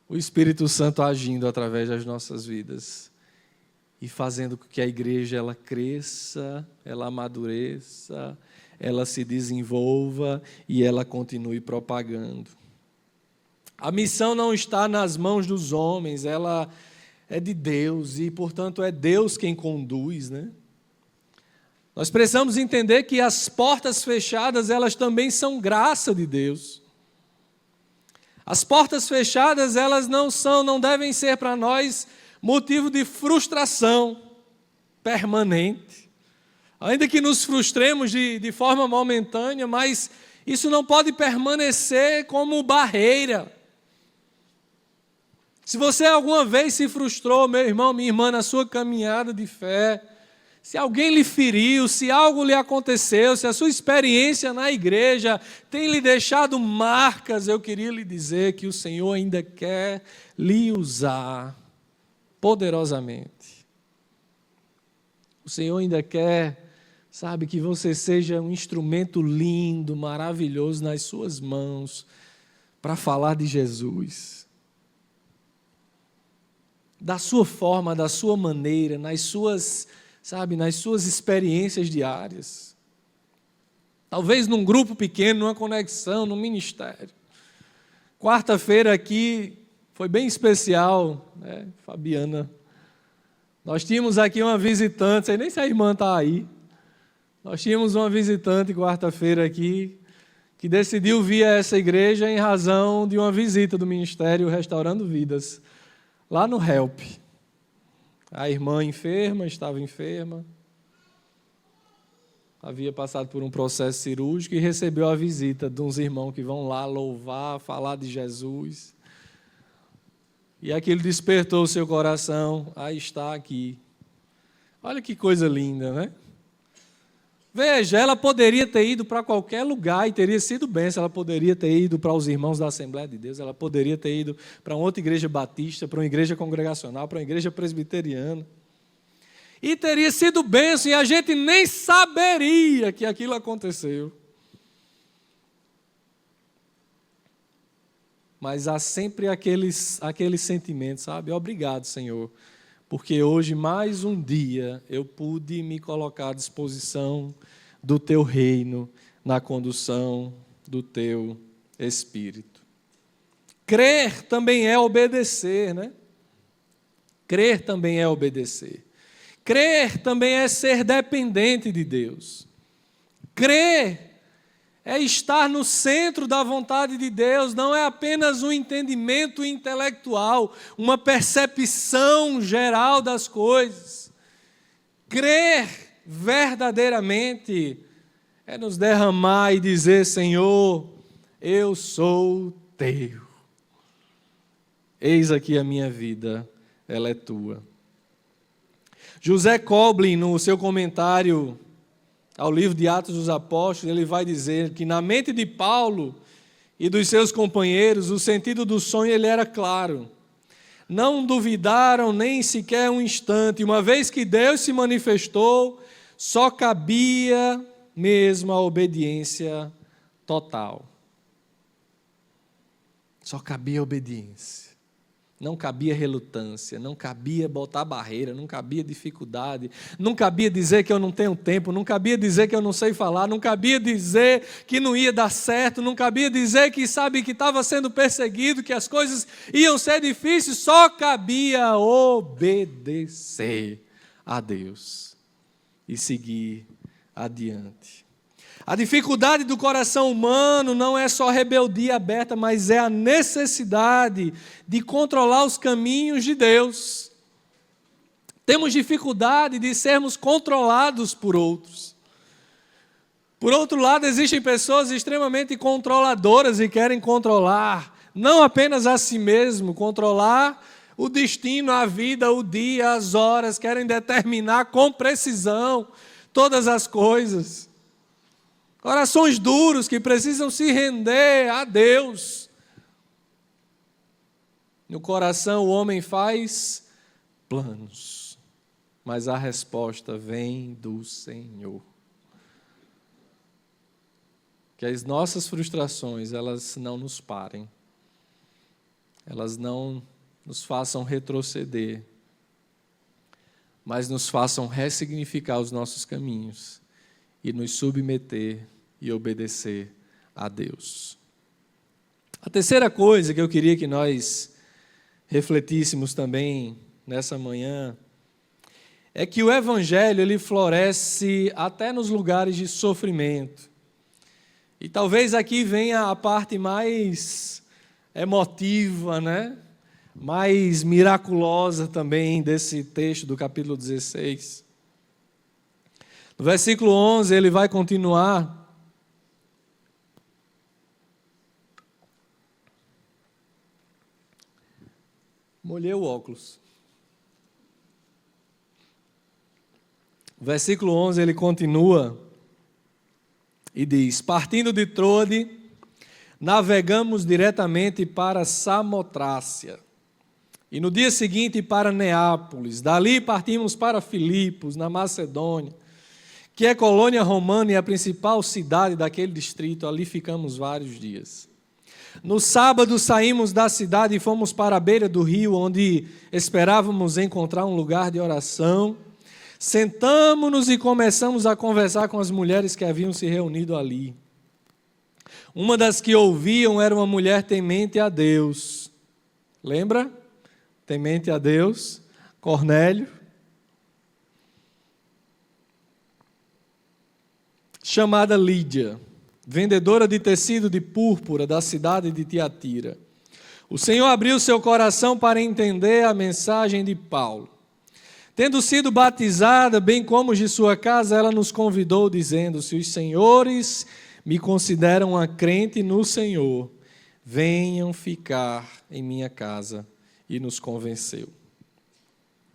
A: o Espírito Santo agindo através das nossas vidas e fazendo com que a igreja ela cresça, ela amadureça, ela se desenvolva e ela continue propagando. A missão não está nas mãos dos homens, ela é de Deus e, portanto, é Deus quem conduz, né? Nós precisamos entender que as portas fechadas, elas também são graça de Deus. As portas fechadas, elas não devem ser para nós motivo de frustração permanente. Ainda que nos frustremos de forma momentânea, mas isso não pode permanecer como barreira. Se você alguma vez se frustrou, meu irmão, minha irmã, na sua caminhada de fé, se alguém lhe feriu, se algo lhe aconteceu, se a sua experiência na igreja tem lhe deixado marcas, eu queria lhe dizer que o Senhor ainda quer lhe usar poderosamente. O Senhor ainda quer, sabe, que você seja um instrumento lindo, maravilhoso nas suas mãos para falar de Jesus. Da sua forma, da sua maneira, nas suas experiências diárias. Talvez num grupo pequeno, numa conexão, num ministério. Quarta-feira aqui foi bem especial, né, Fabiana? Nós tínhamos aqui uma visitante, sei nem se a irmã está aí. Nós tínhamos uma visitante quarta-feira aqui, que decidiu vir a essa igreja em razão de uma visita do Ministério Restaurando Vidas, lá no Help. A irmã estava enferma, havia passado por um processo cirúrgico e recebeu a visita de uns irmãos que vão lá louvar, falar de Jesus. E aquilo despertou o seu coração, aí está aqui. Olha que coisa linda, né? Veja, ela poderia ter ido para qualquer lugar e teria sido bênção. Ela poderia ter ido para os irmãos da Assembleia de Deus, ela poderia ter ido para uma outra igreja batista, para uma igreja congregacional, para uma igreja presbiteriana. E teria sido bênção e a gente nem saberia que aquilo aconteceu. Mas há sempre aqueles sentimentos, sabe? Obrigado, Senhor, porque hoje, mais um dia, eu pude me colocar à disposição do Teu reino, na condução do Teu Espírito. Crer também é obedecer, né? Crer também é obedecer. Crer também é ser dependente de Deus. Crer é estar no centro da vontade de Deus, não é apenas um entendimento intelectual, uma percepção geral das coisas. Crer verdadeiramente é nos derramar e dizer: Senhor, eu sou teu. Eis aqui a minha vida, ela é tua. José Coblin, no seu comentário ao livro de Atos dos Apóstolos, ele vai dizer que na mente de Paulo e dos seus companheiros, o sentido do sonho ele era claro. Não duvidaram nem sequer um instante, uma vez que Deus se manifestou, só cabia mesmo a obediência total. Só cabia obediência. Não cabia relutância, não cabia botar barreira, não cabia dificuldade, não cabia dizer que eu não tenho tempo, não cabia dizer que eu não sei falar, não cabia dizer que não ia dar certo, não cabia dizer que estava sendo perseguido, que as coisas iam ser difíceis, só cabia obedecer a Deus e seguir adiante. A dificuldade do coração humano não é só rebeldia aberta, mas é a necessidade de controlar os caminhos de Deus. Temos dificuldade de sermos controlados por outros. Por outro lado, existem pessoas extremamente controladoras e querem controlar, não apenas a si mesmo, controlar o destino, a vida, o dia, as horas, querem determinar com precisão todas as coisas. Corações duros que precisam se render a Deus. No coração o homem faz planos, mas a resposta vem do Senhor. Que as nossas frustrações, elas não nos parem. Elas não nos façam retroceder, mas nos façam ressignificar os nossos caminhos e nos submeter e obedecer a Deus. A terceira coisa que eu queria que nós refletíssemos também nessa manhã é que o Evangelho ele floresce até nos lugares de sofrimento. E talvez aqui venha a parte mais emotiva, né? Mais miraculosa também desse texto do capítulo 16. No versículo 11, ele vai continuar. Molhei o óculos. O versículo 11, ele continua e diz: partindo de Trode, navegamos diretamente para Samotrácia. E no dia seguinte para Neápolis. Dali partimos para Filipos, na Macedônia, que é colônia romana e a principal cidade daquele distrito. Ali ficamos vários dias. No sábado saímos da cidade e fomos para a beira do rio, onde esperávamos encontrar um lugar de oração. Sentamo-nos e começamos a conversar com as mulheres que haviam se reunido ali. Uma das que ouviam era uma mulher temente a Deus. Lembra? Temente a Deus, Cornélio. Chamada Lídia, vendedora de tecido de púrpura da cidade de Tiatira. O Senhor abriu seu coração para entender a mensagem de Paulo. Tendo sido batizada, bem como os de sua casa, ela nos convidou, dizendo: se os senhores me consideram uma crente no Senhor, venham ficar em minha casa. E nos convenceu.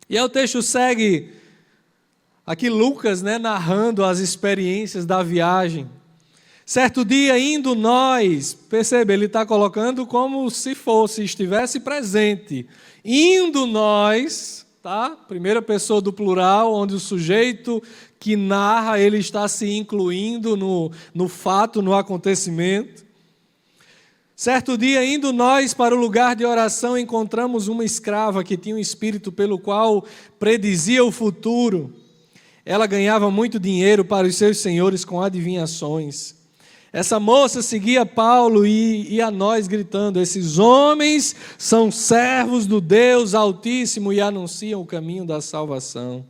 A: E aí o texto segue, aqui Lucas, narrando as experiências da viagem. Certo dia, indo nós, percebe, ele está colocando como se estivesse presente. Indo nós, tá? Primeira pessoa do plural, onde o sujeito que narra, ele está se incluindo no fato, no acontecimento. Certo dia, indo nós para o lugar de oração, encontramos uma escrava que tinha um espírito pelo qual predizia o futuro. Ela ganhava muito dinheiro para os seus senhores com adivinhações. Essa moça seguia Paulo e a nós gritando: esses homens são servos do Deus Altíssimo e anunciam o caminho da salvação.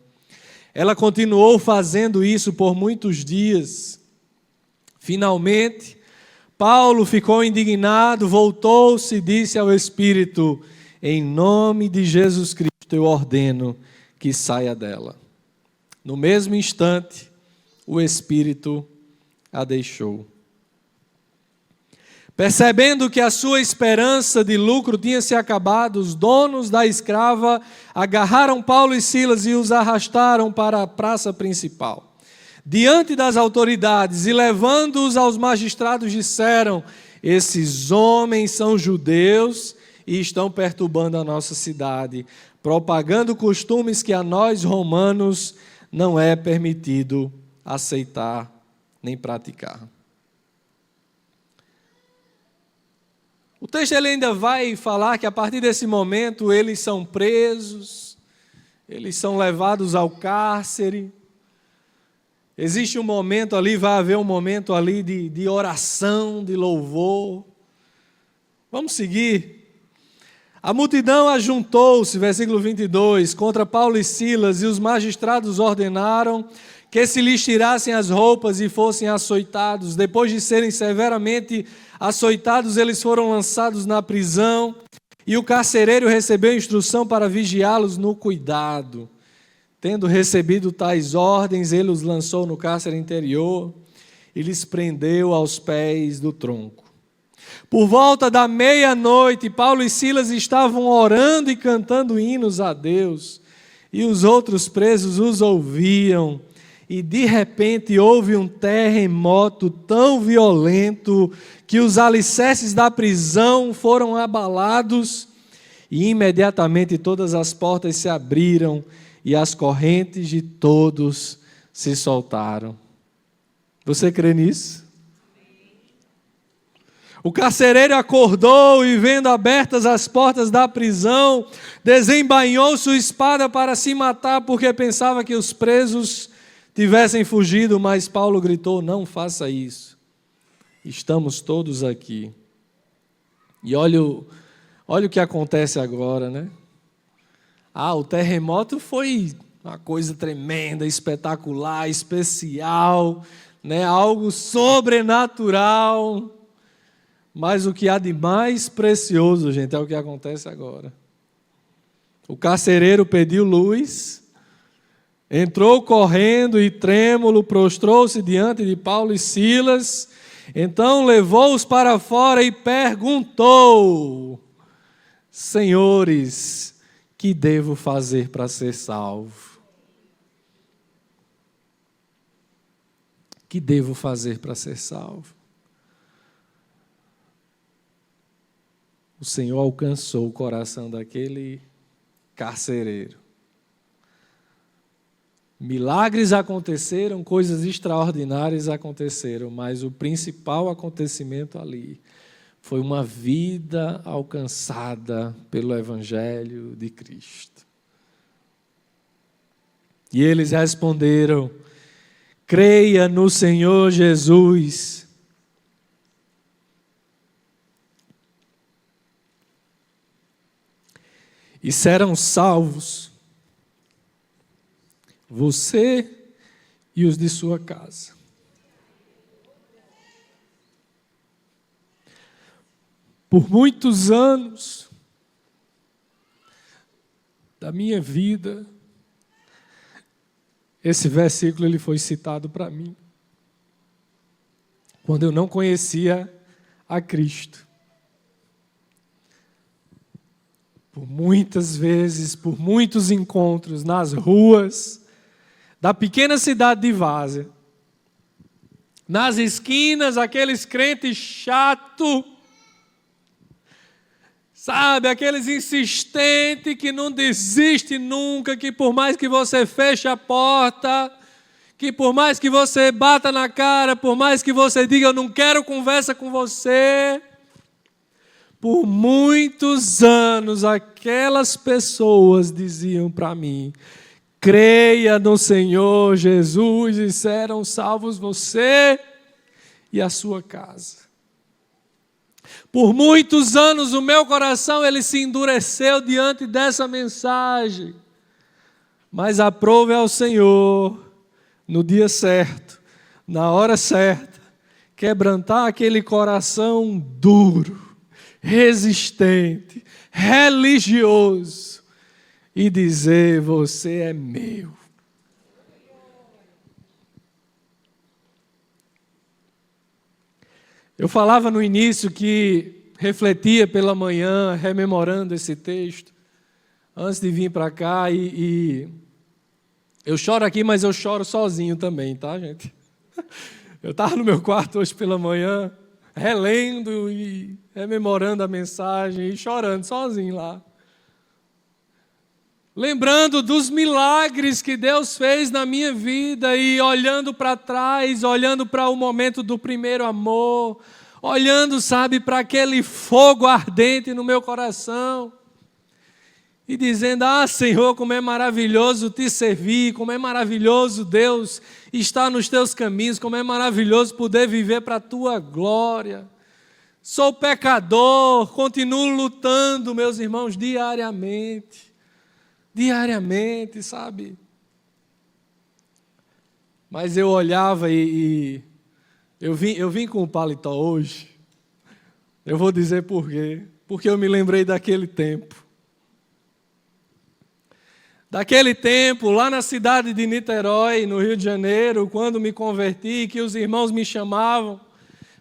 A: Ela continuou fazendo isso por muitos dias. Finalmente, Paulo ficou indignado, voltou-se e disse ao Espírito: em nome de Jesus Cristo eu ordeno que saia dela. No mesmo instante, o Espírito a deixou. Percebendo que a sua esperança de lucro tinha se acabado, os donos da escrava agarraram Paulo e Silas e os arrastaram para a praça principal. Diante das autoridades e levando-os aos magistrados, disseram: esses homens são judeus e estão perturbando a nossa cidade, propagando costumes que a nós romanos não é permitido aceitar nem praticar. O texto ele ainda vai falar que a partir desse momento eles são presos, eles são levados ao cárcere. Existe um momento ali, vai haver um momento ali de oração, de louvor. Vamos seguir. A multidão ajuntou-se, versículo 22, contra Paulo e Silas, e os magistrados ordenaram que se lhes tirassem as roupas e fossem açoitados. Depois de serem severamente açoitados, eles foram lançados na prisão, e o carcereiro recebeu instrução para vigiá-los no cuidado. Tendo recebido tais ordens, ele os lançou no cárcere interior e lhes prendeu aos pés do tronco. Por volta da meia-noite, Paulo e Silas estavam orando e cantando hinos a Deus, e os outros presos os ouviam, e de repente houve um terremoto tão violento que os alicerces da prisão foram abalados, e imediatamente todas as portas se abriram, e as correntes de todos se soltaram. Você crê nisso? O carcereiro acordou e, vendo abertas as portas da prisão, desembainhou sua espada para se matar, porque pensava que os presos tivessem fugido, mas Paulo gritou: não faça isso, estamos todos aqui. E olha o que acontece agora, né? O terremoto foi uma coisa tremenda, espetacular, especial, né? Algo sobrenatural. Mas o que há de mais precioso, gente, é o que acontece agora. O carcereiro pediu luz, entrou correndo e trêmulo, prostrou-se diante de Paulo e Silas, então levou-os para fora e perguntou: senhores, que devo fazer para ser salvo? Que devo fazer para ser salvo? O Senhor alcançou o coração daquele carcereiro. Milagres aconteceram, coisas extraordinárias aconteceram, mas o principal acontecimento ali foi uma vida alcançada pelo Evangelho de Cristo. E eles responderam: creia no Senhor Jesus, e serão salvos, você e os de sua casa. Por muitos anos da minha vida, esse versículo ele foi citado para mim, quando eu não conhecia a Cristo. Por muitas vezes, por muitos encontros nas ruas da pequena cidade de Várzea, nas esquinas, aqueles crentes chatos, sabe, aqueles insistentes que não desistem nunca, que por mais que você feche a porta, que por mais que você bata na cara, por mais que você diga eu não quero conversa com você, por muitos anos aquelas pessoas diziam para mim: creia no Senhor Jesus e serão salvos você e a sua casa. Por muitos anos o meu coração ele se endureceu diante dessa mensagem, mas aprove ao Senhor, no dia certo, na hora certa, quebrantar aquele coração duro, resistente, religioso e dizer: você é meu. Eu falava no início que refletia pela manhã, rememorando esse texto, antes de vir para cá, e eu choro aqui, mas eu choro sozinho também, tá, gente? Eu estava no meu quarto hoje pela manhã, relendo e rememorando a mensagem e chorando sozinho lá. Lembrando dos milagres que Deus fez na minha vida e olhando para trás, olhando para o momento do primeiro amor, olhando, sabe, para aquele fogo ardente no meu coração e dizendo: ah, Senhor, como é maravilhoso te servir, como é maravilhoso, Deus, estar nos teus caminhos, como é maravilhoso poder viver para a tua glória. Sou pecador, continuo lutando, meus irmãos, diariamente, sabe? Mas eu olhava e eu vim com o paletó hoje. Eu vou dizer por quê. Porque eu me lembrei daquele tempo. Daquele tempo, lá na cidade de Niterói, no Rio de Janeiro, quando me converti, que os irmãos me chamavam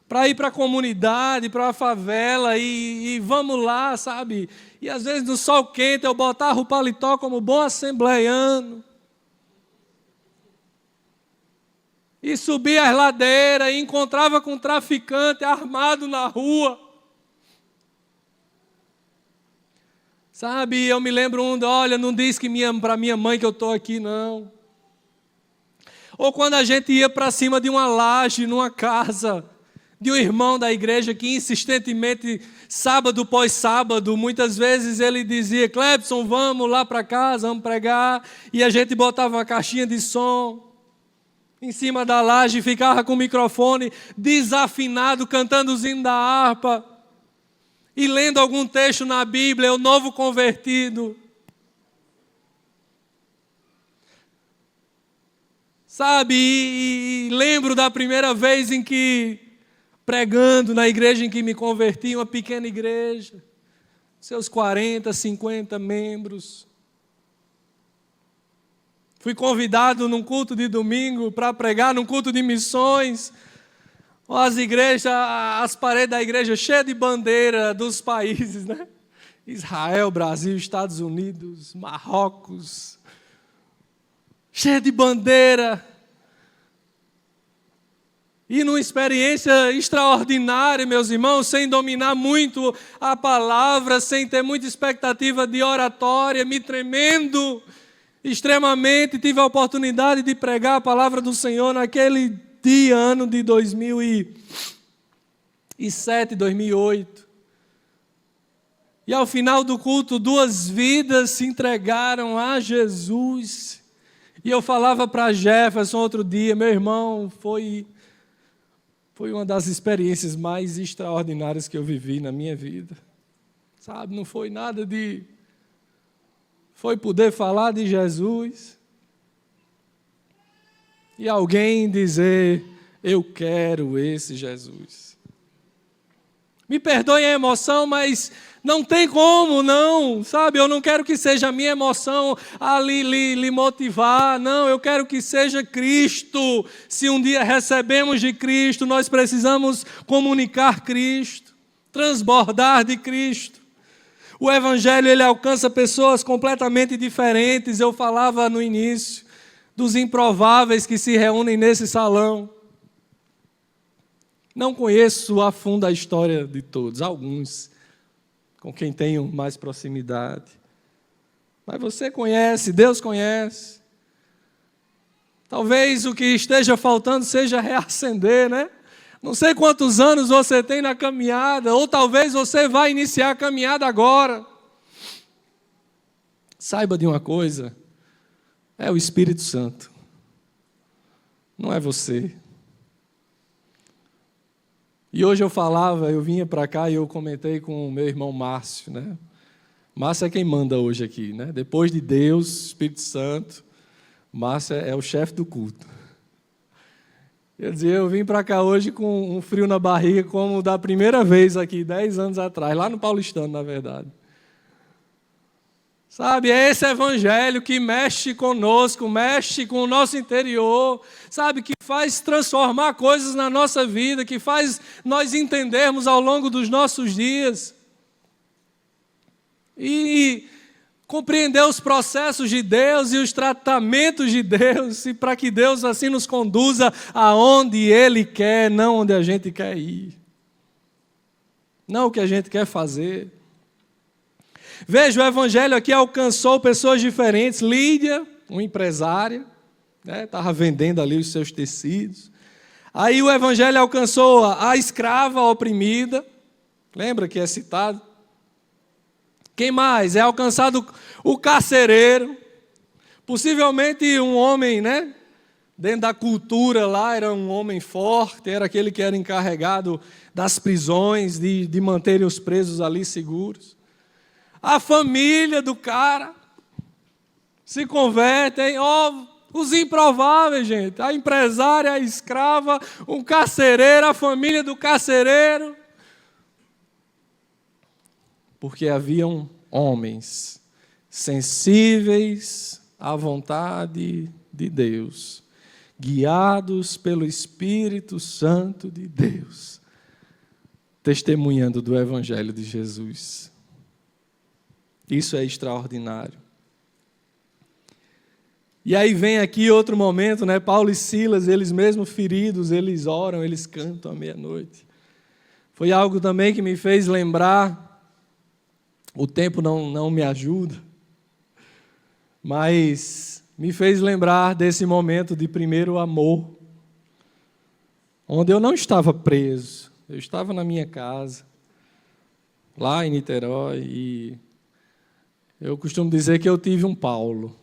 A: para ir para a comunidade, para a favela, e vamos lá, sabe? E às vezes no sol quente eu botava o paletó como bom assembleiano. E subia as ladeiras e encontrava com um traficante armado na rua. Sabe, eu me lembro olha, não diz que para minha mãe que eu estou aqui, não. Ou quando a gente ia para cima de uma laje, numa casa, de um irmão da igreja que insistentemente, sábado pós sábado, muitas vezes ele dizia: Clebson, vamos lá para casa, vamos pregar. E a gente botava uma caixinha de som em cima da laje, ficava com o microfone desafinado, cantando os hinos da harpa e lendo algum texto na Bíblia, o novo convertido. Sabe, e lembro da primeira vez em que, pregando na igreja em que me converti, uma pequena igreja, seus 40, 50 membros. Fui convidado num culto de domingo para pregar, num culto de missões. As paredes da igreja cheias de bandeira dos países, né? Israel, Brasil, Estados Unidos, Marrocos. Cheia de bandeira. E numa experiência extraordinária, meus irmãos, sem dominar muito a palavra, sem ter muita expectativa de oratória, me tremendo extremamente, tive a oportunidade de pregar a palavra do Senhor naquele dia, ano de 2007, 2008. E ao final do culto, 2 vidas se entregaram a Jesus. E eu falava para Jefferson outro dia: meu irmão, foi uma das experiências mais extraordinárias que eu vivi na minha vida. Sabe, não foi nada de... Foi poder falar de Jesus e alguém dizer: eu quero esse Jesus. Me perdoem a emoção, mas não tem como, não, sabe? Eu não quero que seja a minha emoção a lhe motivar, não, eu quero que seja Cristo. Se um dia recebemos de Cristo, nós precisamos comunicar Cristo, transbordar de Cristo. O Evangelho, ele alcança pessoas completamente diferentes. Eu falava no início dos improváveis que se reúnem nesse salão. Não conheço a fundo a história de todos, alguns com quem tenho mais proximidade. Mas você conhece, Deus conhece. Talvez o que esteja faltando seja reacender, né? Não sei quantos anos você tem na caminhada, ou talvez você vai iniciar a caminhada agora. Saiba de uma coisa, é o Espírito Santo, não é você. E hoje eu vinha para cá e eu comentei com o meu irmão Márcio, né? Márcio é quem manda hoje aqui, né? Depois de Deus, Espírito Santo, Márcio é o chefe do culto. Quer dizer, eu vim para cá hoje com um frio na barriga, como da primeira vez aqui, 10 anos atrás, lá no Paulistano, na verdade. Sabe, é esse evangelho que mexe conosco, mexe com o nosso interior, sabe, que faz transformar coisas na nossa vida, que faz nós entendermos ao longo dos nossos dias. E compreender os processos de Deus e os tratamentos de Deus, e para que Deus assim nos conduza aonde Ele quer, não onde a gente quer ir. Não o que a gente quer fazer. Veja, o Evangelho aqui alcançou pessoas diferentes. Lídia, uma empresária, estava vendendo ali os seus tecidos. Aí o Evangelho alcançou a escrava oprimida, lembra que é citado? Quem mais? É alcançado o carcereiro, possivelmente um homem, dentro da cultura lá, era um homem forte, era aquele que era encarregado das prisões, de manter os presos ali seguros. A família do cara se convertem, os improváveis, gente, a empresária, a escrava, um carcereiro, a família do carcereiro. Porque haviam homens sensíveis à vontade de Deus, guiados pelo Espírito Santo de Deus, testemunhando do Evangelho de Jesus. Isso é extraordinário. E aí vem aqui outro momento, Paulo e Silas, eles mesmos feridos, eles oram, eles cantam à meia-noite. Foi algo também que me fez lembrar. O tempo não me ajuda, mas me fez lembrar desse momento de primeiro amor, onde eu não estava preso, eu estava na minha casa, lá em Niterói, e eu costumo dizer que eu tive um Paulo,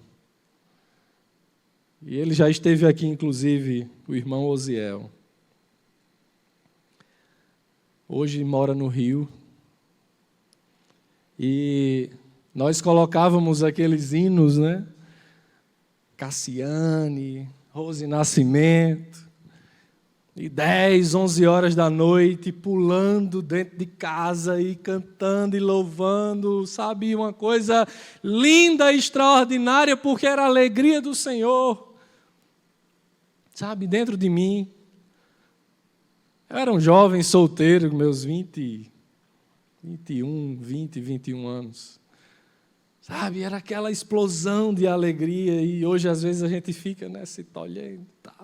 A: e ele já esteve aqui, inclusive, o irmão Osiel. Hoje mora no Rio. E nós colocávamos aqueles hinos, Cassiane, Rose Nascimento, e 10, 11 horas da noite, pulando dentro de casa e cantando e louvando, sabe, uma coisa linda, extraordinária, porque era a alegria do Senhor, sabe, dentro de mim. Eu era um jovem solteiro, meus 21, 21 anos. Sabe, era aquela explosão de alegria, e hoje às vezes a gente fica se tolhendo. Tá?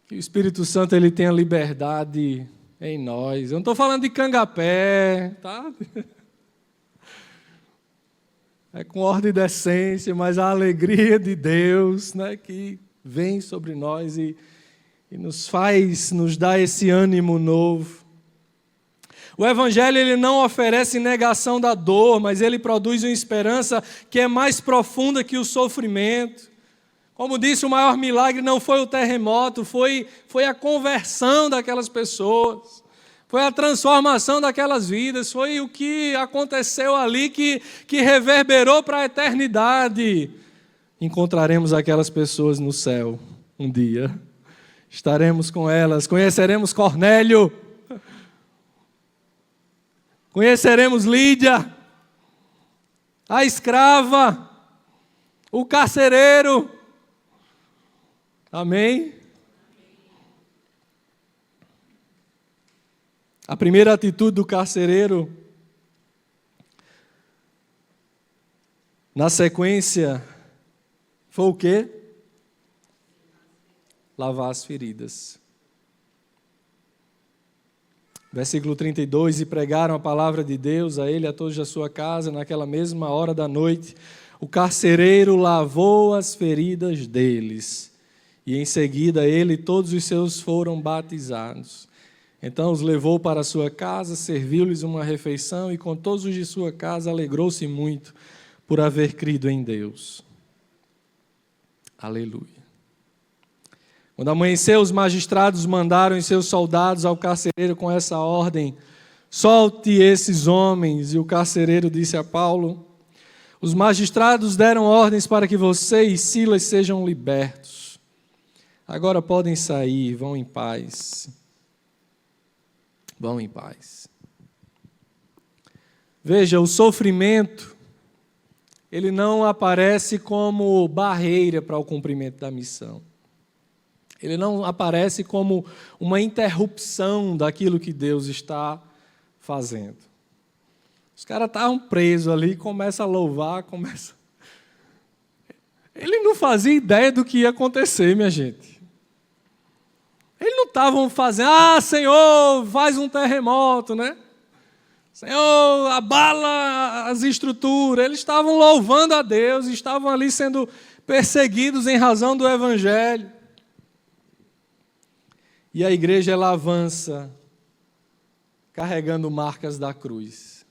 A: Que o Espírito Santo ele tenha liberdade em nós. Eu não estou falando de cangalhapé, tá? É com ordem e decência, mas a alegria de Deus, que vem sobre nós e nos dá esse ânimo novo. O Evangelho ele não oferece negação da dor, mas ele produz uma esperança que é mais profunda que o sofrimento. Como disse, o maior milagre não foi o terremoto, foi a conversão daquelas pessoas, foi a transformação daquelas vidas, foi o que aconteceu ali que reverberou para a eternidade. Encontraremos aquelas pessoas no céu um dia, estaremos com elas, conheceremos Cornélio, conheceremos Lídia, a escrava, o carcereiro. Amém? A primeira atitude do carcereiro, na sequência, foi o quê? Lavar as feridas. Versículo 32, e pregaram a palavra de Deus a ele e a todos da sua casa, naquela mesma hora da noite. O carcereiro lavou as feridas deles, e em seguida ele e todos os seus foram batizados. Então os levou para a sua casa, serviu-lhes uma refeição, e com todos os de sua casa alegrou-se muito por haver crido em Deus. Aleluia. Quando amanheceu, os magistrados mandaram os seus soldados ao carcereiro com essa ordem: solte esses homens. E o carcereiro disse a Paulo: os magistrados deram ordens para que você e Silas sejam libertos. Agora podem sair, vão em paz. Vão em paz. Veja, o sofrimento, ele não aparece como barreira para o cumprimento da missão. Ele não aparece como uma interrupção daquilo que Deus está fazendo. Os caras estavam presos ali, começa a louvar, Ele não fazia ideia do que ia acontecer, minha gente. Eles não estavam fazendo, Senhor, faz um terremoto, né? Senhor, abala as estruturas. Eles estavam louvando a Deus, estavam ali sendo perseguidos em razão do Evangelho. E a igreja, ela avança, carregando marcas da cruz.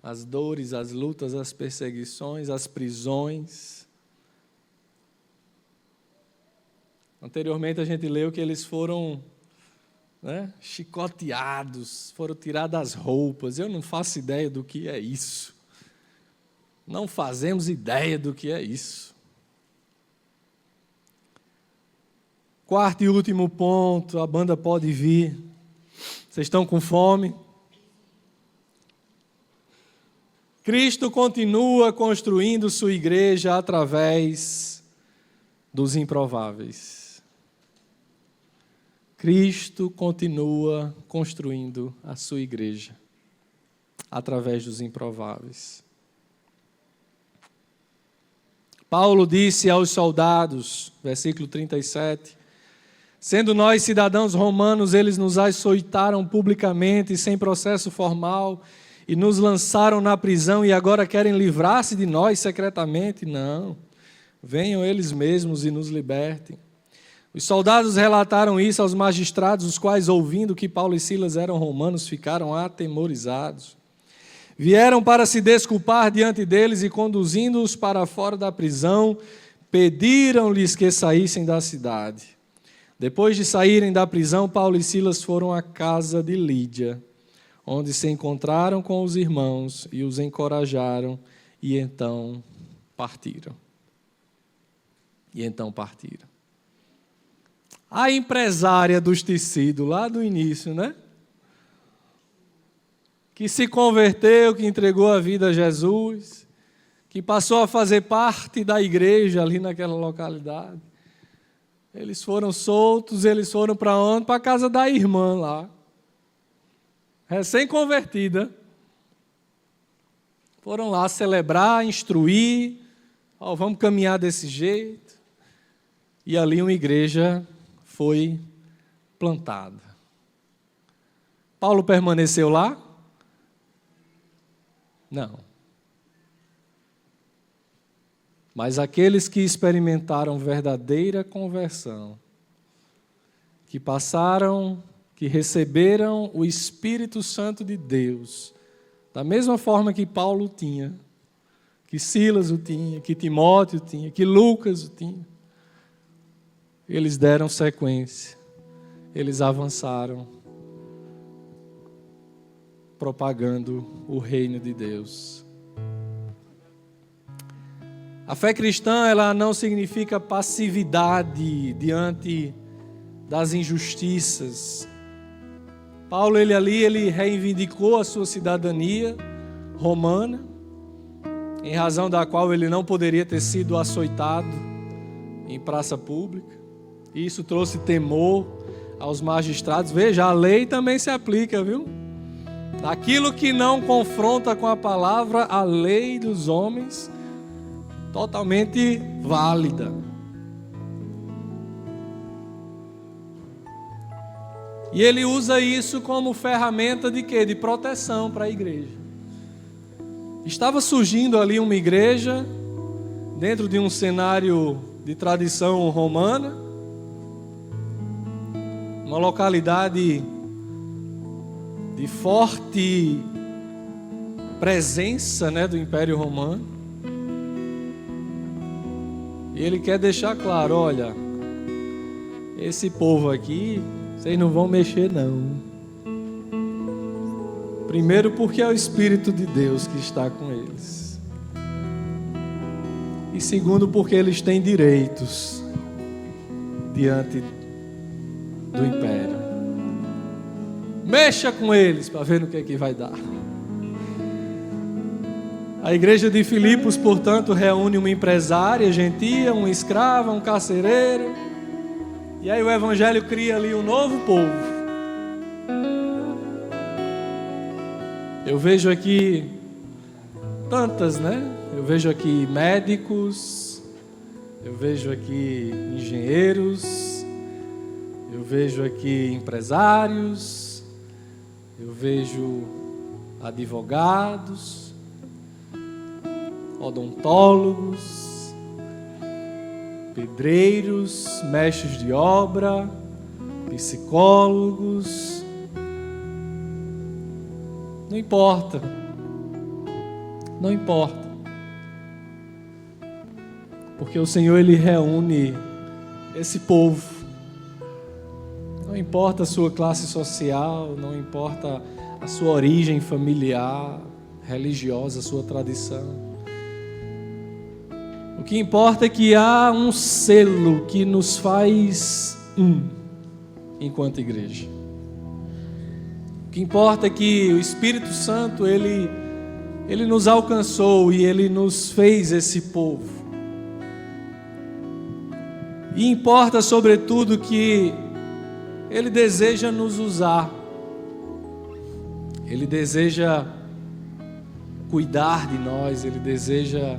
A: As dores, as lutas, as perseguições, as prisões. Anteriormente a gente leu que eles foram chicoteados, foram tiradas as roupas. Eu não faço ideia do que é isso. Não fazemos ideia do que é isso. Quarto e último ponto, a banda pode vir. Vocês estão com fome? Cristo continua construindo sua igreja através dos improváveis. Cristo continua construindo a sua igreja através dos improváveis. Paulo disse aos soldados, versículo 37, sendo nós cidadãos romanos, eles nos açoitaram publicamente, sem processo formal, e nos lançaram na prisão, e agora querem livrar-se de nós secretamente? Não, venham eles mesmos e nos libertem. Os soldados relataram isso aos magistrados, os quais, ouvindo que Paulo e Silas eram romanos, ficaram atemorizados. Vieram para se desculpar diante deles e, conduzindo-os para fora da prisão, pediram-lhes que saíssem da cidade. Depois de saírem da prisão, Paulo e Silas foram à casa de Lídia, onde se encontraram com os irmãos e os encorajaram, e então partiram. A empresária dos tecidos, lá do início, né? Que se converteu, que entregou a vida a Jesus, que passou a fazer parte da igreja ali naquela localidade. Eles foram soltos, eles foram para onde? Para a casa da irmã lá, recém-convertida. Foram lá celebrar, instruir, vamos caminhar desse jeito. E ali uma igreja foi plantada. Paulo permaneceu lá? Não. Mas aqueles que experimentaram verdadeira conversão, que passaram, que receberam o Espírito Santo de Deus, da mesma forma que Paulo tinha, que Silas o tinha, que Timóteo tinha, que Lucas o tinha, eles deram sequência, eles avançaram, propagando o reino de Deus. A fé cristã, ela não significa passividade diante das injustiças. Paulo, ele reivindicou a sua cidadania romana, em razão da qual ele não poderia ter sido açoitado em praça pública. Isso trouxe temor aos magistrados. Veja, a lei também se aplica, viu? Aquilo que não confronta com a palavra, a lei dos homens, totalmente válida. E ele usa isso como ferramenta de quê? De proteção para a igreja. Estava surgindo ali uma igreja, dentro de um cenário de tradição romana, uma localidade de forte presença, do Império Romano. E ele quer deixar claro, olha, esse povo aqui, vocês não vão mexer não. Primeiro porque é o Espírito de Deus que está com eles. E segundo porque eles têm direitos. diante do império. Mexa com eles para ver no que vai dar. A igreja de Filipos, portanto, reúne uma empresária gentia, uma escrava, um carcereiro. E aí o evangelho cria ali um novo povo. Eu vejo aqui tantas, né? Eu vejo aqui médicos, eu vejo aqui engenheiros, eu vejo aqui empresários, eu vejo advogados, odontólogos, pedreiros, mestres de obra, psicólogos. Não importa. Não importa. Porque o Senhor, Ele reúne esse povo. Não importa a sua classe social, não importa a sua origem familiar, religiosa, a sua tradição. O que importa é que há um selo que nos faz enquanto igreja. O que importa é que o Espírito Santo, Ele nos alcançou e Ele nos fez esse povo. E importa, sobretudo, que Ele deseja nos usar. Ele deseja cuidar de nós, Ele deseja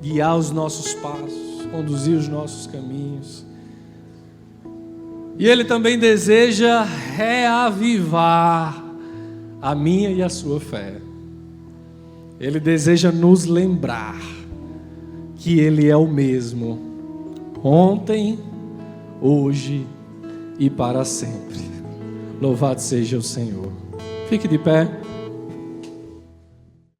A: guiar os nossos passos, conduzir os nossos caminhos. E Ele também deseja reavivar a minha e a sua fé. Ele deseja nos lembrar que Ele é o mesmo, ontem, hoje e para sempre. Louvado seja o Senhor. Fique de pé.